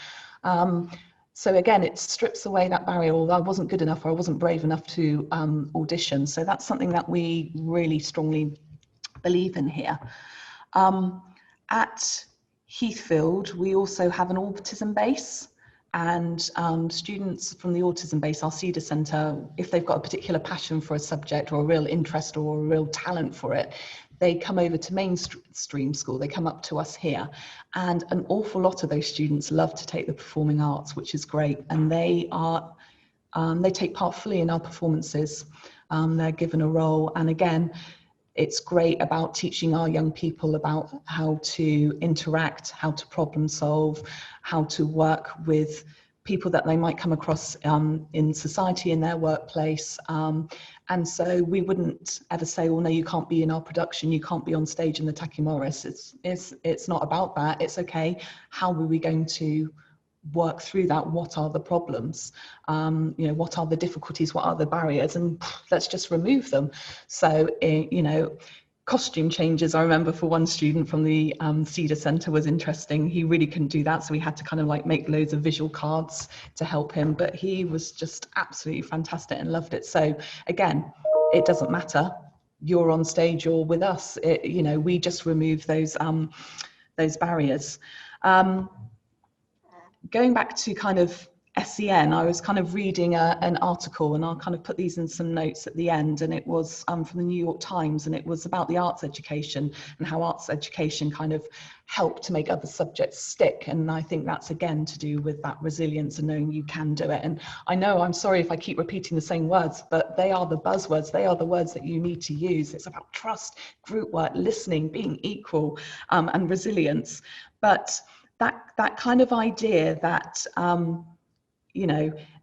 So again, it strips away that barrier, or I wasn't good enough, or I wasn't brave enough to audition. So that's something that we really strongly believe in here. At Heathfield, we also have an autism base, and students from the autism base, our Cedar Centre, if they've got a particular passion for a subject or a real interest or a real talent for it, they come over to mainstream school, they come up to us here. And an awful lot of those students love to take the performing arts, which is great. And they take part fully in our performances. They're given a role. And again, it's great about teaching our young people about how to interact, how to problem solve, how to work with people that they might come across in society, in their workplace. And so we wouldn't ever say, well, no, you can't be in our production, you can't be on stage in the Taki Morris. It's not about that. It's okay. How are we going to work through that? What are the problems? What are the difficulties? What are the barriers? And let's just remove them. So, costume changes, I remember for one student from the Cedar Centre was interesting. He really couldn't do that, so we had to kind of like make loads of visual cards to help him, but he was just absolutely fantastic and loved it. So again, it doesn't matter, you're on stage or with us, we just remove those barriers. Going back to kind of SEN, I was kind of reading an article, and I'll kind of put these in some notes at the end, and it was from the New York Times, and it was about the arts education and how arts education kind of helped to make other subjects stick. And I think that's again to do with that resilience and knowing you can do it. And I know, I'm sorry if I keep repeating the same words, but they are the buzzwords. They are the words that you need to use. It's about trust, group work, listening, being equal, and resilience. But that kind of idea that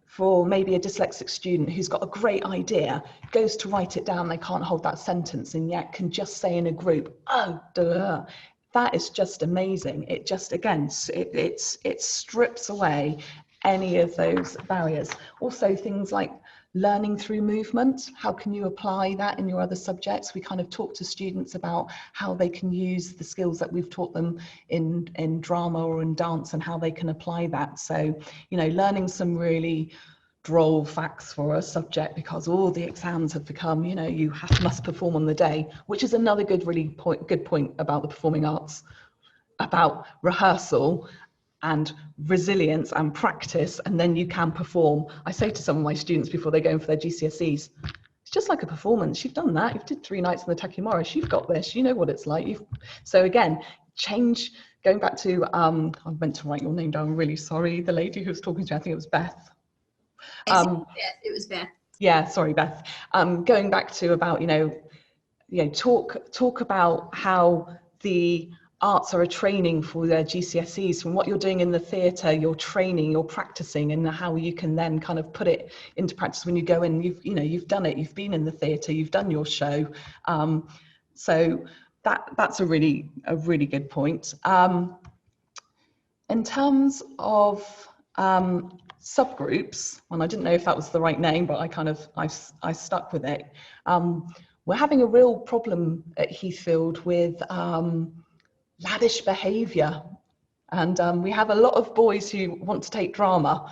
for maybe a dyslexic student who's got a great idea, goes to write it down, they can't hold that sentence, and yet can just say in a group, oh, duh. That is just amazing. It just, again, it strips away any of those barriers. Also things like learning through movement. How can you apply that in your other subjects? We kind of talk to students about how they can use the skills that we've taught them in drama or in dance, and how they can apply that. So, learning some really droll facts for a subject, because all the exams have become, you must perform on the day, which is another good point about the performing arts, about rehearsal and resilience and practice, and then you can perform. I say to some of my students before they go in for their GCSEs, it's just like a performance. You've done that. You've did 3 nights in the Taki Morris. You've got this. You know what it's like. So again, going back to, I meant to write your name down. I'm really sorry. The lady who was talking to you, I think it was Beth. It was Beth. Yeah, sorry, Beth. Going back to about, talk about how the arts are a training for their GCSEs. From what you're doing in the theatre, you're training, you're practicing, and how you can then kind of put it into practice when you go in. You've done it. You've been in the theatre. You've done your show. So that's a really good point. In terms of subgroups, and I didn't know if that was the right name, but I stuck with it. We're having a real problem at Heathfield with laddish behaviour, and we have a lot of boys who want to take drama.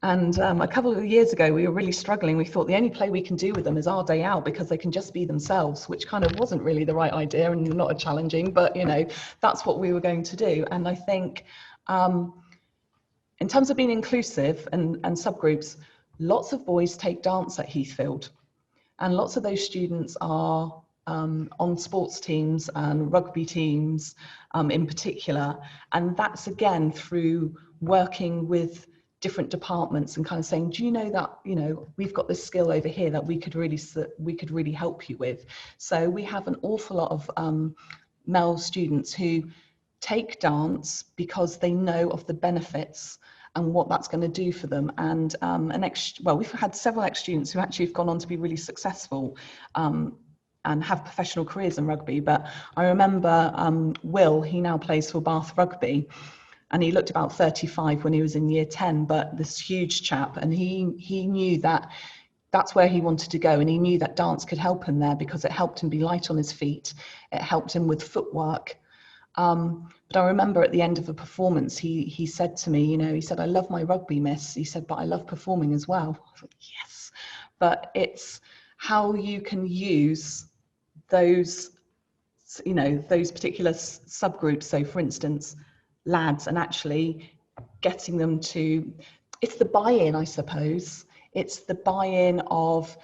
And a couple of years ago, we were really struggling. We thought the only play we can do with them is Our Day Out, because they can just be themselves, which kind of wasn't really the right idea, and not a challenging, but that's what we were going to do. And I think in terms of being inclusive and subgroups, lots of boys take dance at Heathfield, and lots of those students are on sports teams and rugby teams in particular. And that's again through working with different departments and kind of saying, do you know that, you know, we've got this skill over here that we could really help you with. So we have an awful lot of male students who take dance because they know of the benefits and what that's going to do for them. And we've had several ex-students who actually have gone on to be really successful and have professional careers in rugby. But I remember Will, he now plays for Bath Rugby, and he looked about 35 when he was in year 10, but this huge chap, and he knew that that's where he wanted to go, and he knew that dance could help him there because it helped him be light on his feet, it helped him with footwork. But I remember at the end of a performance, he said to me, you know, he said, I love my rugby, miss. He said, but I love performing as well. I thought, yes. But it's how you can use those, you know, those particular subgroups. So for instance, lads, and actually getting them to, it's the buy-in, I suppose. It's the buy-in of,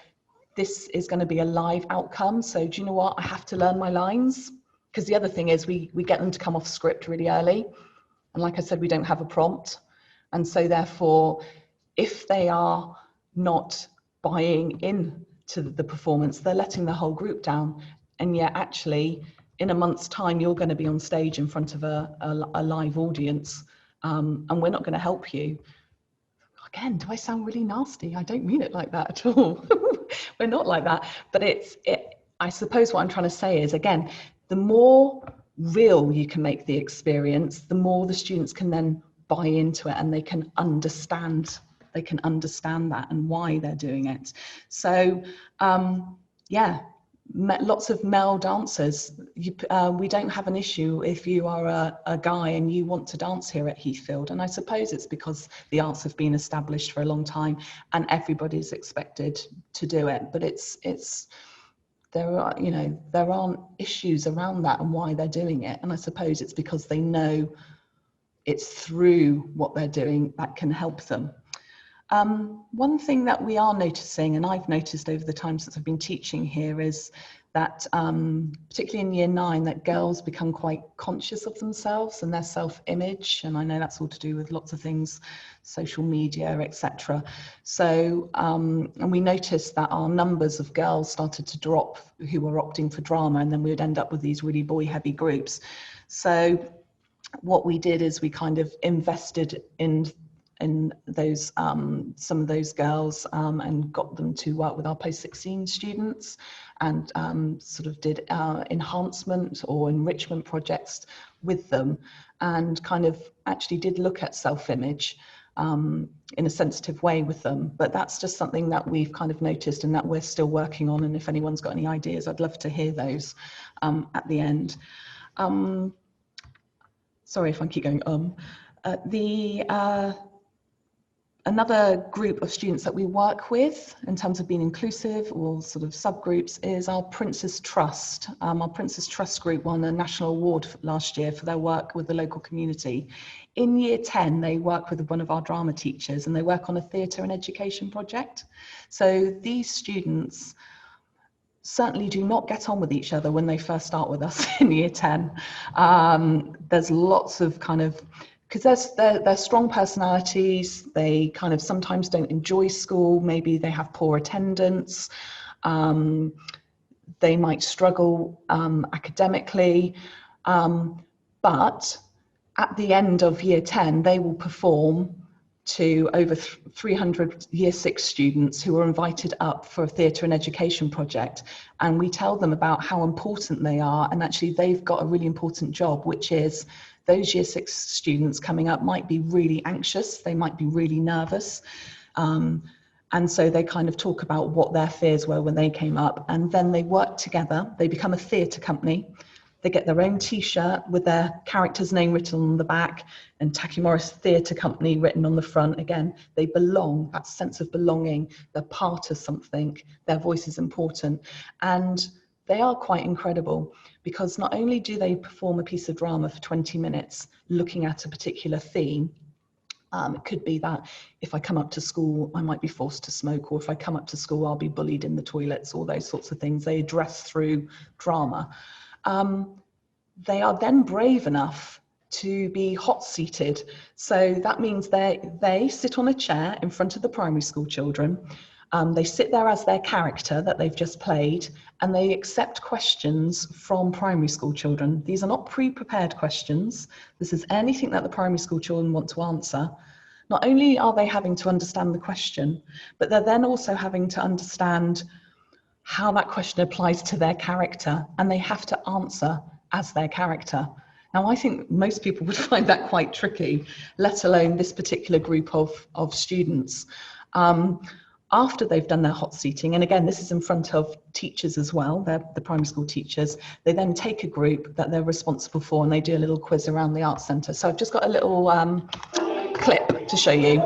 this is going to be a live outcome. So do you know what? I have to learn my lines. Because the other thing is we get them to come off script really early. And like I said, we don't have a prompt. And so therefore, if they are not buying into the performance, they're letting the whole group down. And yet actually, in a month's time, you're going to be on stage in front of a live audience, and we're not going to help you. Again, do I sound really nasty? I don't mean it like that at all. We're not like that. But I suppose what I'm trying to say is, again, the more real you can make the experience, the more the students can then buy into it, and they can understand that and why they're doing it. So yeah, lots of male dancers. We don't have an issue if you are a guy and you want to dance here at Heathfield. And I suppose it's because the arts have been established for a long time and everybody's expected to do it. But there aren't issues around that and why they're doing it. And I suppose it's because they know it's through what they're doing that can help them. One thing that we are noticing, and I've noticed over the time since I've been teaching here, is that particularly in year 9, that girls become quite conscious of themselves and their self-image. And I know that's all to do with lots of things, social media, etc. So, and we noticed that our numbers of girls started to drop who were opting for drama, and then we would end up with these really boy-heavy groups. So what we did is we kind of invested in those some of those girls and got them to work with our post-16 students, and sort of did enhancement or enrichment projects with them, and kind of actually did look at self-image in a sensitive way with them. But that's just something that we've kind of noticed and that we're still working on, and if anyone's got any ideas, I'd love to hear those at the end. Sorry if I keep going. Another group of students that we work with in terms of being inclusive or sort of subgroups is our Prince's Trust. Our Prince's Trust group won a national award last year for their work with the local community. In year 10, they work with one of our drama teachers, and they work on a theatre and education project. So these students certainly do not get on with each other when they first start with us in year 10. There's lots of kind of, because they're strong personalities, they kind of sometimes don't enjoy school, maybe they have poor attendance, they might struggle academically, but at the end of year 10, they will perform to over 300 year 6 students who are invited up for a theatre and education project. And we tell them about how important they are, and actually they've got a really important job, which is those year 6 students coming up might be really anxious, they might be really nervous. And so they kind of talk about what their fears were when they came up, and then they work together, they become a theatre company. They get their own t-shirt with their character's name written on the back and Tacky Morris Theatre Company written on the front. Again, they belong, that sense of belonging, they're part of something, their voice is important. And they are quite incredible, because not only do they perform a piece of drama for 20 minutes looking at a particular theme, It could be that if I come up to school, I might be forced to smoke, or if I come up to school, I'll be bullied in the toilets, all those sorts of things. They address through drama. They are then brave enough to be hot seated. So that means they sit on a chair in front of the primary school children. They sit there as their character that they've just played, and they accept questions from primary school children. These are not pre-prepared questions. This is anything that the primary school children want to answer. Not only are they having to understand the question, but they're then also having to understand how that question applies to their character, and they have to answer as their character. Now, I think most people would find that quite tricky, let alone this particular group of students. After they've done their hot seating, and again, this is in front of teachers as well, they're the primary school teachers, they then take a group that they're responsible for and they do a little quiz around the Arts Centre. So I've just got a little clip to show you.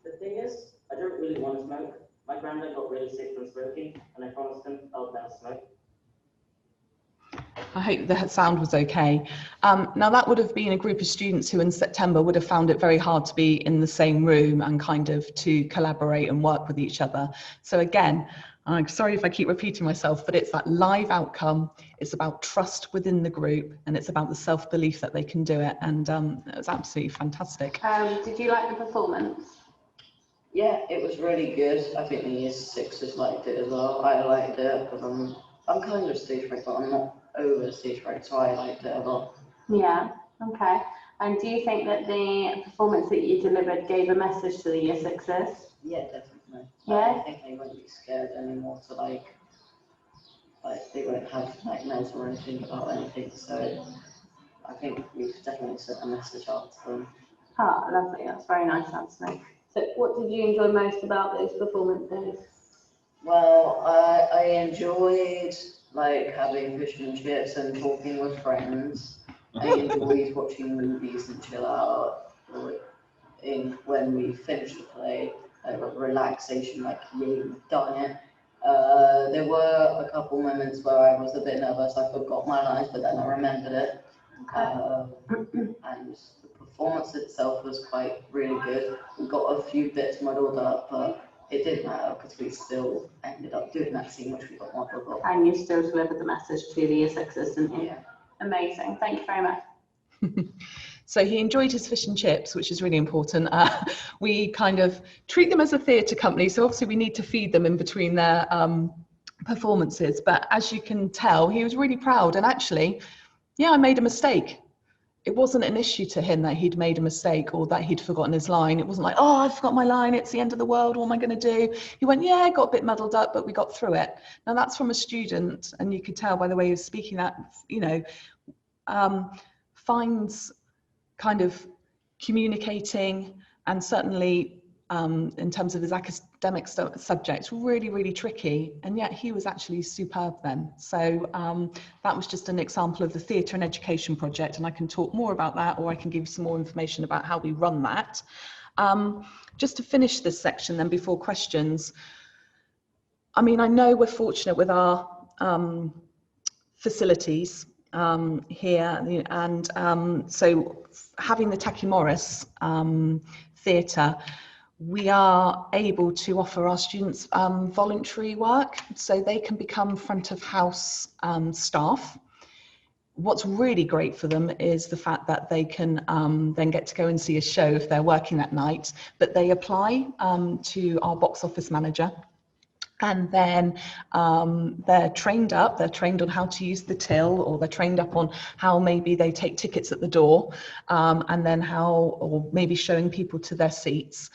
The thing is, I don't really want to smoke. My granddad got really sick from smoking, and I promised him I would never smoke. I hope the sound was okay. Now that would have been a group of students who in September would have found it very hard to be in the same room and kind of to collaborate and work with each other. So again, I'm sorry if I keep repeating myself, but it's that live outcome. It's about trust within the group, and it's about the self-belief that they can do it. And it was absolutely fantastic. Did you like the performance? Yeah, it was really good. I think the year sixes liked it as well. I liked it because I'm kind of stage fright, but I'm not over stage fright, so I liked it a lot. Yeah, okay. And do you think that the performance that you delivered gave a message to the year sixes? Yeah, definitely. Yeah? I think they won't be scared anymore to like they won't have nightmares or anything about anything, so I think we've definitely sent a message out to them. Ah, lovely. That's very nice, Anthony. So what did you enjoy most about those performances? Well, I enjoyed like having fish and chips and talking with friends. I enjoyed watching movies and chill out. When we finished the play, relaxation, like really done it. There were a couple moments where I was a bit nervous. I forgot my lines, but then I remembered it. And the performance itself was really good. We got a few bits muddled up, but it didn't matter because we still ended up doing that scene which we got muddled up. And you still delivered the message to the year sixes, didn't you? Yeah. Amazing. Thank you very much. So he enjoyed his fish and chips, which is really important. We kind of treat them as a theatre company, so obviously we need to feed them in between their performances. But as you can tell, he was really proud. And actually, yeah, I made a mistake. It wasn't an issue to him that he'd made a mistake or that he'd forgotten his line. It wasn't like, oh, I forgot my line, it's the end of the world, what am I going to do? He went, yeah, got a bit muddled up, but we got through it. Now that's from a student, and you could tell by the way he was speaking that, you know, finds kind of communicating and certainly in terms of his academic subjects, really, really tricky, and yet he was actually superb then. So that was just an example of the Theatre and Education Project, and I can talk more about that, or I can give you some more information about how we run that. Just to finish this section then before questions, I mean, I know we're fortunate with our facilities here, and so having the Tacky Morris Theatre, we are able to offer our students voluntary work, so they can become front of house staff. What's really great for them is the fact that they can then get to go and see a show if they're working that night, but they apply to our box office manager, And then they're trained on how to use the till, or they're trained up on how maybe they take tickets at the door, and then or maybe showing people to their seats.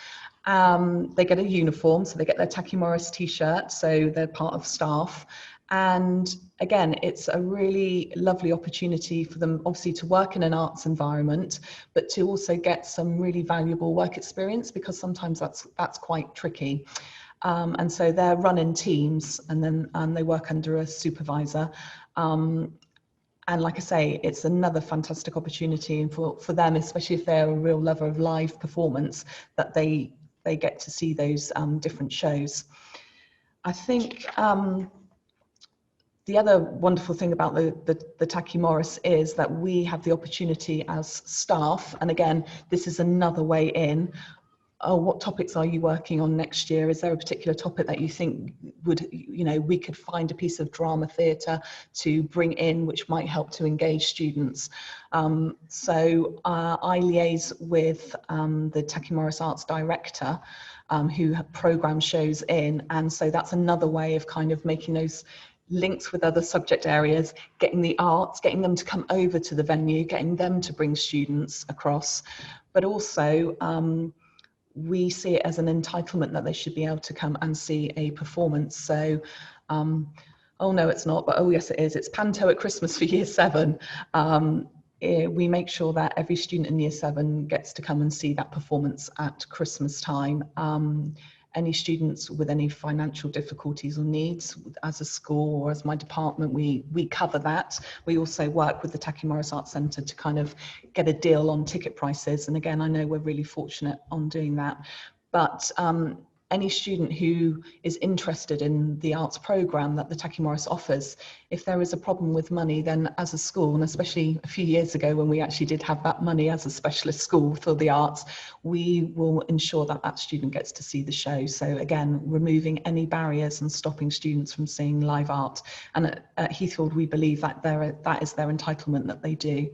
They get a uniform, so they get their Tacky Morris t-shirt, so they're part of staff. And again, it's a really lovely opportunity for them, obviously, to work in an arts environment, but to also get some really valuable work experience, because sometimes that's quite tricky. And so they're run in teams, and then they work under a supervisor. And like I say, it's another fantastic opportunity, and for them, especially if they're a real lover of live performance, that they get to see those different shows. I think the other wonderful thing about the Tacky Morris is that we have the opportunity as staff, and again, this is another way in. Oh, what topics are you working on next year? Is there a particular topic that you think we could find a piece of drama theatre to bring in, which might help to engage students? So I liaise with the Tacky Morris Arts Director, who program shows in, and so that's another way of kind of making those links with other subject areas, getting the arts, getting them to come over to the venue, getting them to bring students across, but also we see it as an entitlement that they should be able to come and see a performance. So, oh no, it's not, but oh yes, it is. It's Panto at Christmas for Year 7. We make sure that every student in Year 7 gets to come and see that performance at Christmas time. Any students with any financial difficulties or needs, as a school or as my department, we cover that. We also work with the Tacky Morris Arts Centre to kind of get a deal on ticket prices. And again, I know we're really fortunate on doing that. But any student who is interested in the arts programme that the Tacky Morris offers, if there is a problem with money, then as a school, and especially a few years ago when we actually did have that money as a specialist school for the arts, we will ensure that that student gets to see the show. So again, removing any barriers and stopping students from seeing live art. And at Heathfield, we believe that that is their entitlement, that they do.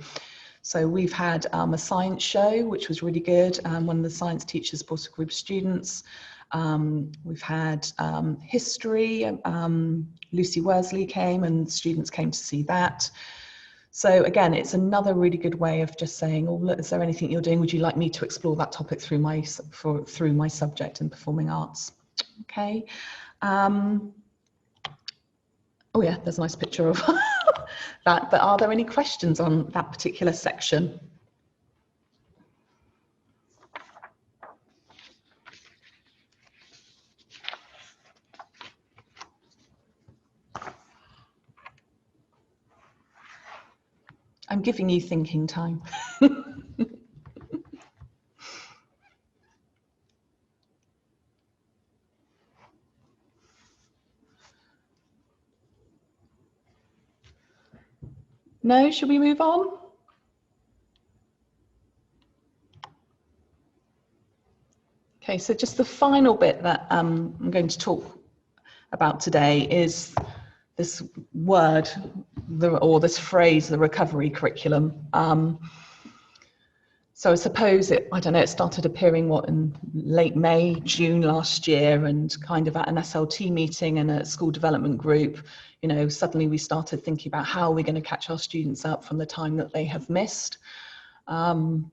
So we've had a science show, which was really good. One of the science teachers brought a group of students. We've had history. Lucy Worsley came and students came to see that. So again, it's another really good way of just saying, oh, look, is there anything you're doing? Would you like me to explore that topic through my subject in performing arts? Okay. Oh yeah, there's a nice picture of that. But are there any questions on that particular section? I'm giving you thinking time. No, should we move on? Okay, so just the final bit that I'm going to talk about today is this word, or this phrase, the recovery curriculum. So I suppose it started appearing in late May, June last year, and kind of at an SLT meeting and a school development group, suddenly we started thinking about how we're going to catch our students up from the time that they have missed. And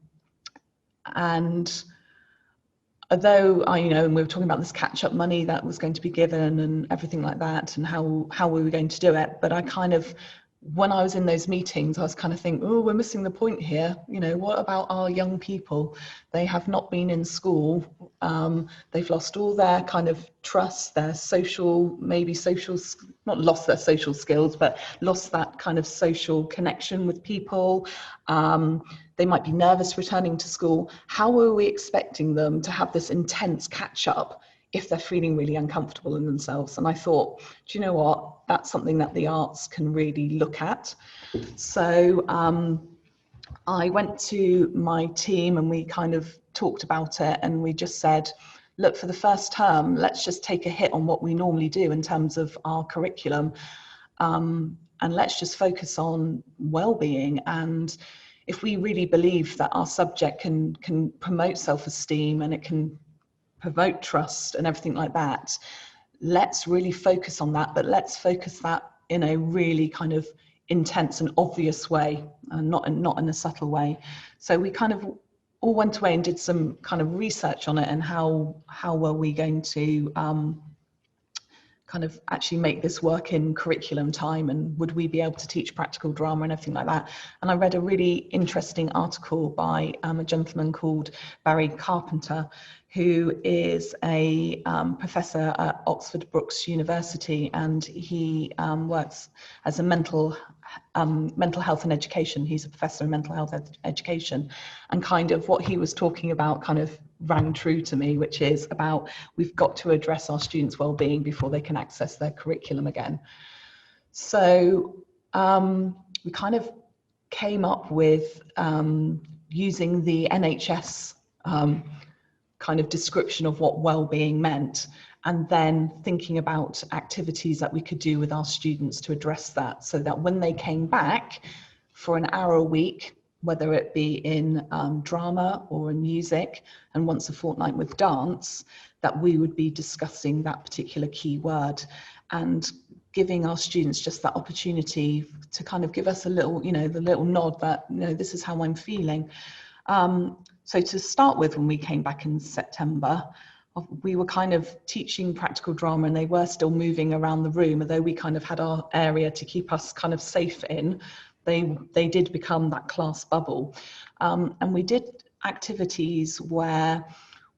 although and we were talking about this catch-up money that was going to be given and everything like that, and how we were going to do it, but I kind of, when I was in those meetings, I was kind of thinking, oh, we're missing the point here. What about our young people? They have not been in school. They've lost all their kind of trust, their not lost their social skills, but lost that kind of social connection with people. They might be nervous returning to school. How are we expecting them to have this intense catch up if they're feeling really uncomfortable in themselves? And I thought, do you know what? That's something that the arts can really look at. So I went to my team and we kind of talked about it, and we just said, look, for the first term, let's just take a hit on what we normally do in terms of our curriculum, and let's just focus on well-being. And if we really believe that our subject can promote self-esteem and it can promote trust and everything like that, let's really focus on that, but let's focus that in a really kind of intense and obvious way, and not in a subtle way. So we kind of all went away and did some kind of research on it, and how were we going to kind of actually make this work in curriculum time, and would we be able to teach practical drama and everything like that. And I read a really interesting article by a gentleman called Barry Carpenter, who is a professor at Oxford Brookes University, and he works as a mental health and education. He's a professor in mental health education, and kind of what he was talking about kind of rang true to me, which is about we've got to address our students' well-being before they can access their curriculum again. So we kind of came up with using the NHS kind of description of what well-being meant, and then thinking about activities that we could do with our students to address that, so that when they came back for an hour a week, whether it be in drama or in music, and once a fortnight with dance, that we would be discussing that particular key word, and giving our students just that opportunity to kind of give us a little, you know, the little nod that, you know, this is how I'm feeling. So to start with, when we came back in September, we were kind of teaching practical drama, and they were still moving around the room, although we kind of had our area to keep us kind of safe in. They did become that class bubble. And we did activities where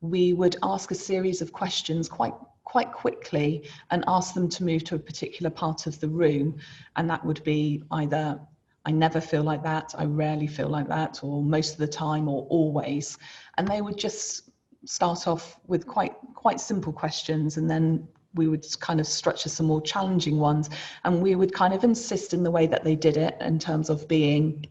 we would ask a series of questions quite quickly and ask them to move to a particular part of the room. And that would be either, I never feel like that, I rarely feel like that, or most of the time, or always. And they would just start off with quite simple questions, and then we would kind of structure some more challenging ones, and we would kind of insist in the way that they did it in terms of being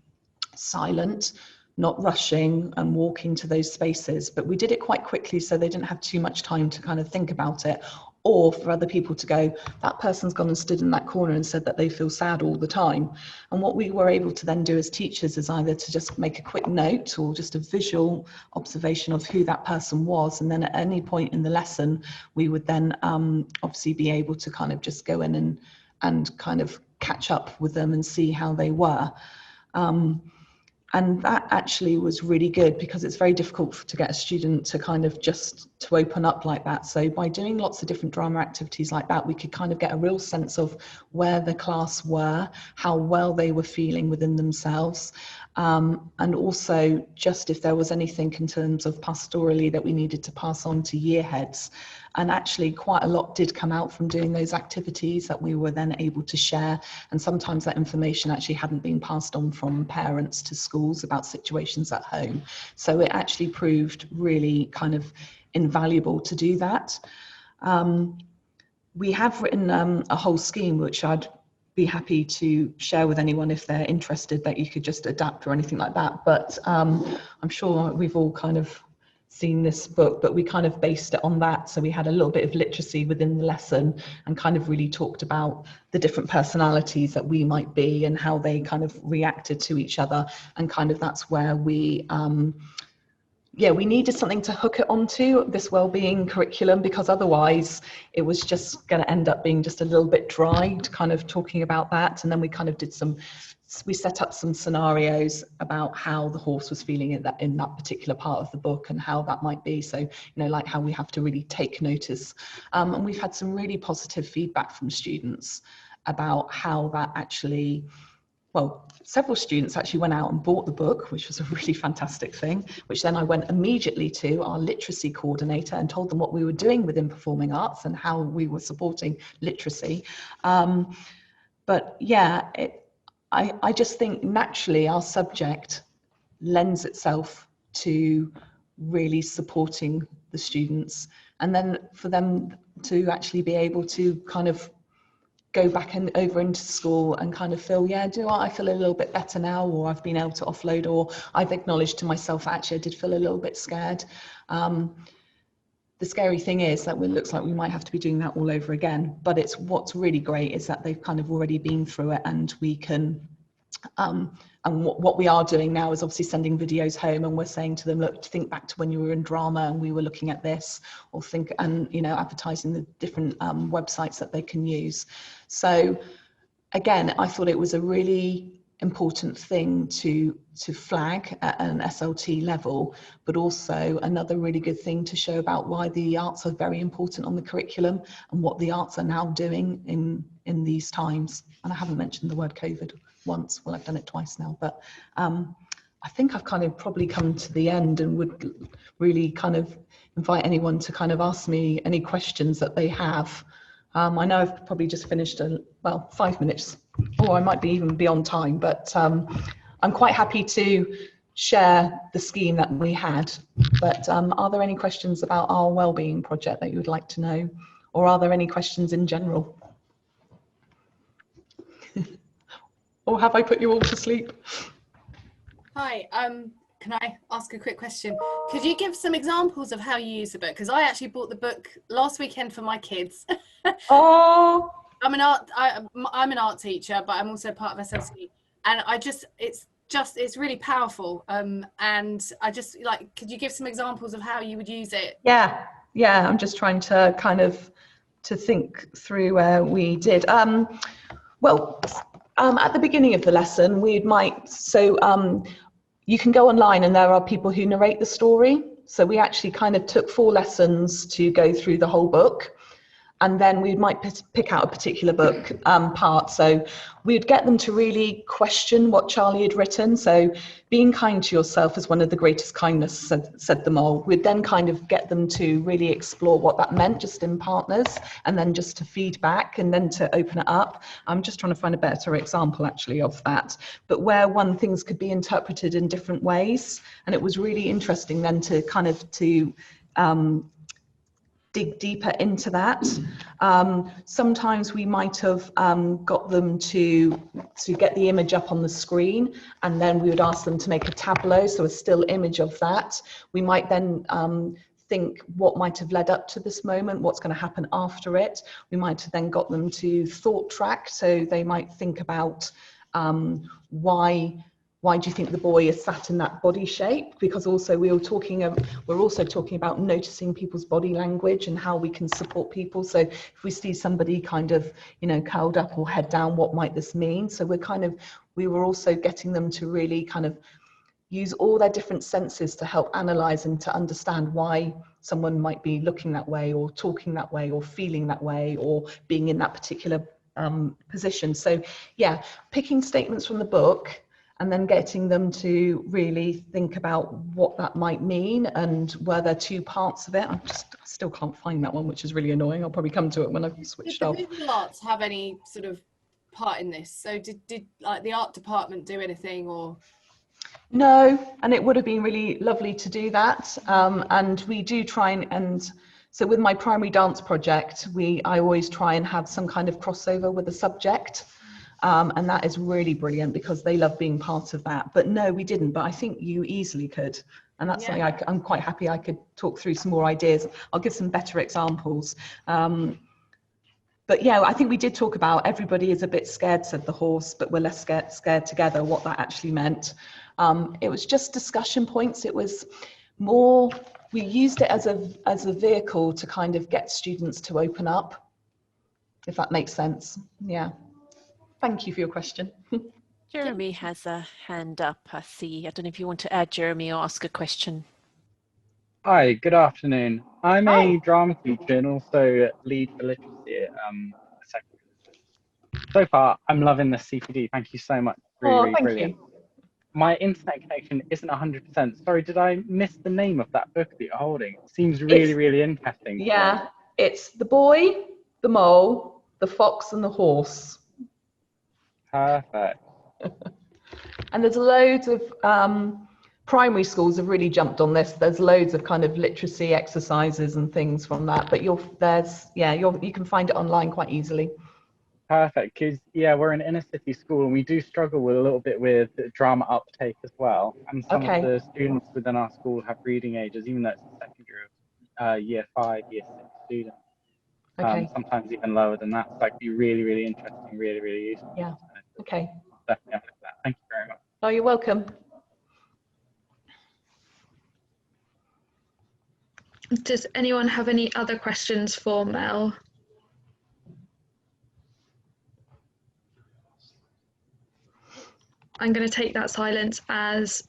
silent, not rushing and walking to those spaces. But we did it quite quickly, so they didn't have too much time to kind of think about it, or for other people to go, that person's gone and stood in that corner and said that they feel sad all the time. And what we were able to then do as teachers is either to just make a quick note or just a visual observation of who that person was, and then at any point in the lesson we would then obviously be able to kind of just go in and kind of catch up with them and see how they were. And that actually was really good, because it's very difficult to get a student to kind of just to open up like that. So by doing lots of different drama activities like that, we could kind of get a real sense of where the class were, how well they were feeling within themselves, and also just if there was anything in terms of pastorally that we needed to pass on to year heads. And actually quite a lot did come out from doing those activities that we were then able to share. And sometimes that information actually hadn't been passed on from parents to schools about situations at home. So it actually proved really kind of invaluable to do that. We have written a whole scheme, which I'd be happy to share with anyone if they're interested, that you could just adapt or anything like that. But I'm sure we've all kind of seen this book, but we kind of based it on that. So we had a little bit of literacy within the lesson, and kind of really talked about the different personalities that we might be and how they kind of reacted to each other. And kind of that's where we we needed something to hook it onto, this wellbeing curriculum, because otherwise it was just going to end up being just a little bit dry, kind of talking about that. And then we kind of did we set up some scenarios about how the horse was feeling in that particular part of the book, and how that might be. So, you know, like how we have to really take notice. And we've had some really positive feedback from students about how that actually, well, several students actually went out and bought the book, which was a really fantastic thing, which then I went immediately to our literacy coordinator and told them what we were doing within performing arts and how we were supporting literacy. But yeah, I just think naturally our subject lends itself to really supporting the students, and then for them to actually be able to kind of go back and over into school and kind of feel, yeah, do you know what, I feel a little bit better now, or I've been able to offload, or I've acknowledged to myself, actually I did feel a little bit scared. The scary thing is that it looks like we might have to be doing that all over again, but what's really great is that they've kind of already been through it, and we can And what we are doing now is obviously sending videos home, and we're saying to them, look, think back to when you were in drama and we were looking at this, or think, and advertising the different websites that they can use. So again, I thought it was a really important thing to flag at an SLT level, but also another really good thing to show about why the arts are very important on the curriculum and what the arts are now doing in these times. And I haven't mentioned the word COVID once. Well, I've done it twice now, but I think I've kind of probably come to the end, and would really kind of invite anyone to kind of ask me any questions that they have. I know I've probably just finished 5 minutes, or I might be even be on time, but I'm quite happy to share the scheme that we had. But are there any questions about our wellbeing project that you would like to know, or are there any questions in general? Or have I put you all to sleep? Hi, can I ask a quick question? Could you give some examples of how you use the book? Because I actually bought the book last weekend for my kids. Oh, I'm an art teacher, but I'm also part of SLC, and it's really powerful. And I just could you give some examples of how you would use it? Yeah, I'm just trying to kind of think through where we did. At the beginning of the lesson, you can go online and there are people who narrate the story. So we actually kind of took 4 lessons to go through the whole book. And then we might pick out a particular book part. So we'd get them to really question what Charlie had written. So being kind to yourself is one of the greatest kindness, said the mole. We'd then kind of get them to really explore what that meant, just in partners, and then just to feedback, and then to open it up. I'm just trying to find a better example actually of that, but where things could be interpreted in different ways. And it was really interesting then to kind of dig deeper into that. Sometimes we might have got them to get the image up on the screen, and then we would ask them to make a tableau, so a still image of that. We might then think what might have led up to this moment, what's going to happen after it. We might have then got them to thought track, so they might think about why do you think the boy is sat in that body shape? Because also we're also talking about noticing people's body language and how we can support people. So if we see somebody kind of, curled up or head down, what might this mean? So we were also getting them to really kind of use all their different senses to help analyze and to understand why someone might be looking that way, or talking that way, or feeling that way, or being in that particular position. So yeah, picking statements from the book, and then getting them to really think about what that might mean, and were there 2 parts of it. I still can't find that one, which is really annoying. I'll probably come to it when I've switched off. Did the visual arts have any sort of part in this? So did the art department do anything, or? No, and it would have been really lovely to do that. And we do try and so with my primary dance project, I always try and have some kind of crossover with the subject. And that is really brilliant because they love being part of that. But no, we didn't, but I think you easily could. And that's something I'm quite happy I could talk through some more ideas. I'll give some better examples. But yeah, I think we did talk about everybody is a bit scared, said the horse, but we're less scared together, what that actually meant. It was just discussion points. It was more, we used it as a vehicle to kind of get students to open up, if that makes sense. Yeah. Thank you for your question. Jeremy has a hand up, I see. I don't know if you want to add, Jeremy, or ask a question. Hi, good afternoon. I'm a drama teacher and also lead for literacy at secondary. So far, I'm loving the CPD. Thank you so much. Really brilliant. You. My internet connection isn't 100%. Sorry, did I miss the name of that book that you're holding? It seems really interesting. Yeah, it's The Boy, the Mole, the Fox and the Horse. Perfect. And there's loads of primary schools have really jumped on this. There's loads of kind of literacy exercises and things from that, but you can find it online quite easily. Perfect, because we're an inner city school and we do struggle with a little bit with drama uptake as well. And some of the students within our school have reading ages, even though it's the second year of year 5, year 6 students. Sometimes even lower than that. So it'd be really interesting, really useful. Yeah. Okay. Definitely that. Thank you very much. Oh, you're welcome. Does anyone have any other questions for Mel? I'm going to take that silence as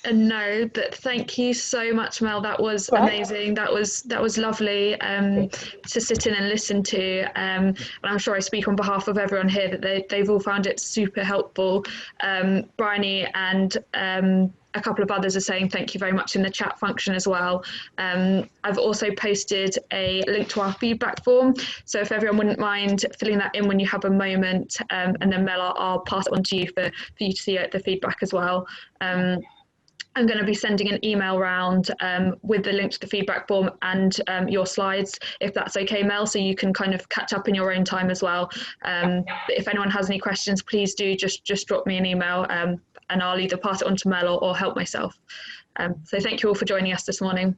a no, but thank you so much, Mel. That was amazing. That was lovely to sit in and listen to. And I'm sure I speak on behalf of everyone here that they've all found it super helpful. Bryony and a couple of others are saying thank you very much in the chat function as well. I've also posted a link to our feedback form. So if everyone wouldn't mind filling that in when you have a moment, and then Mel, I'll pass it on to you for you to see the feedback as well. I'm going to be sending an email round with the link to the feedback form and your slides, if that's okay, Mel, so you can kind of catch up in your own time as well. But if anyone has any questions, please do just drop me an email, and I'll either pass it on to Mel or help myself. So thank you all for joining us this morning.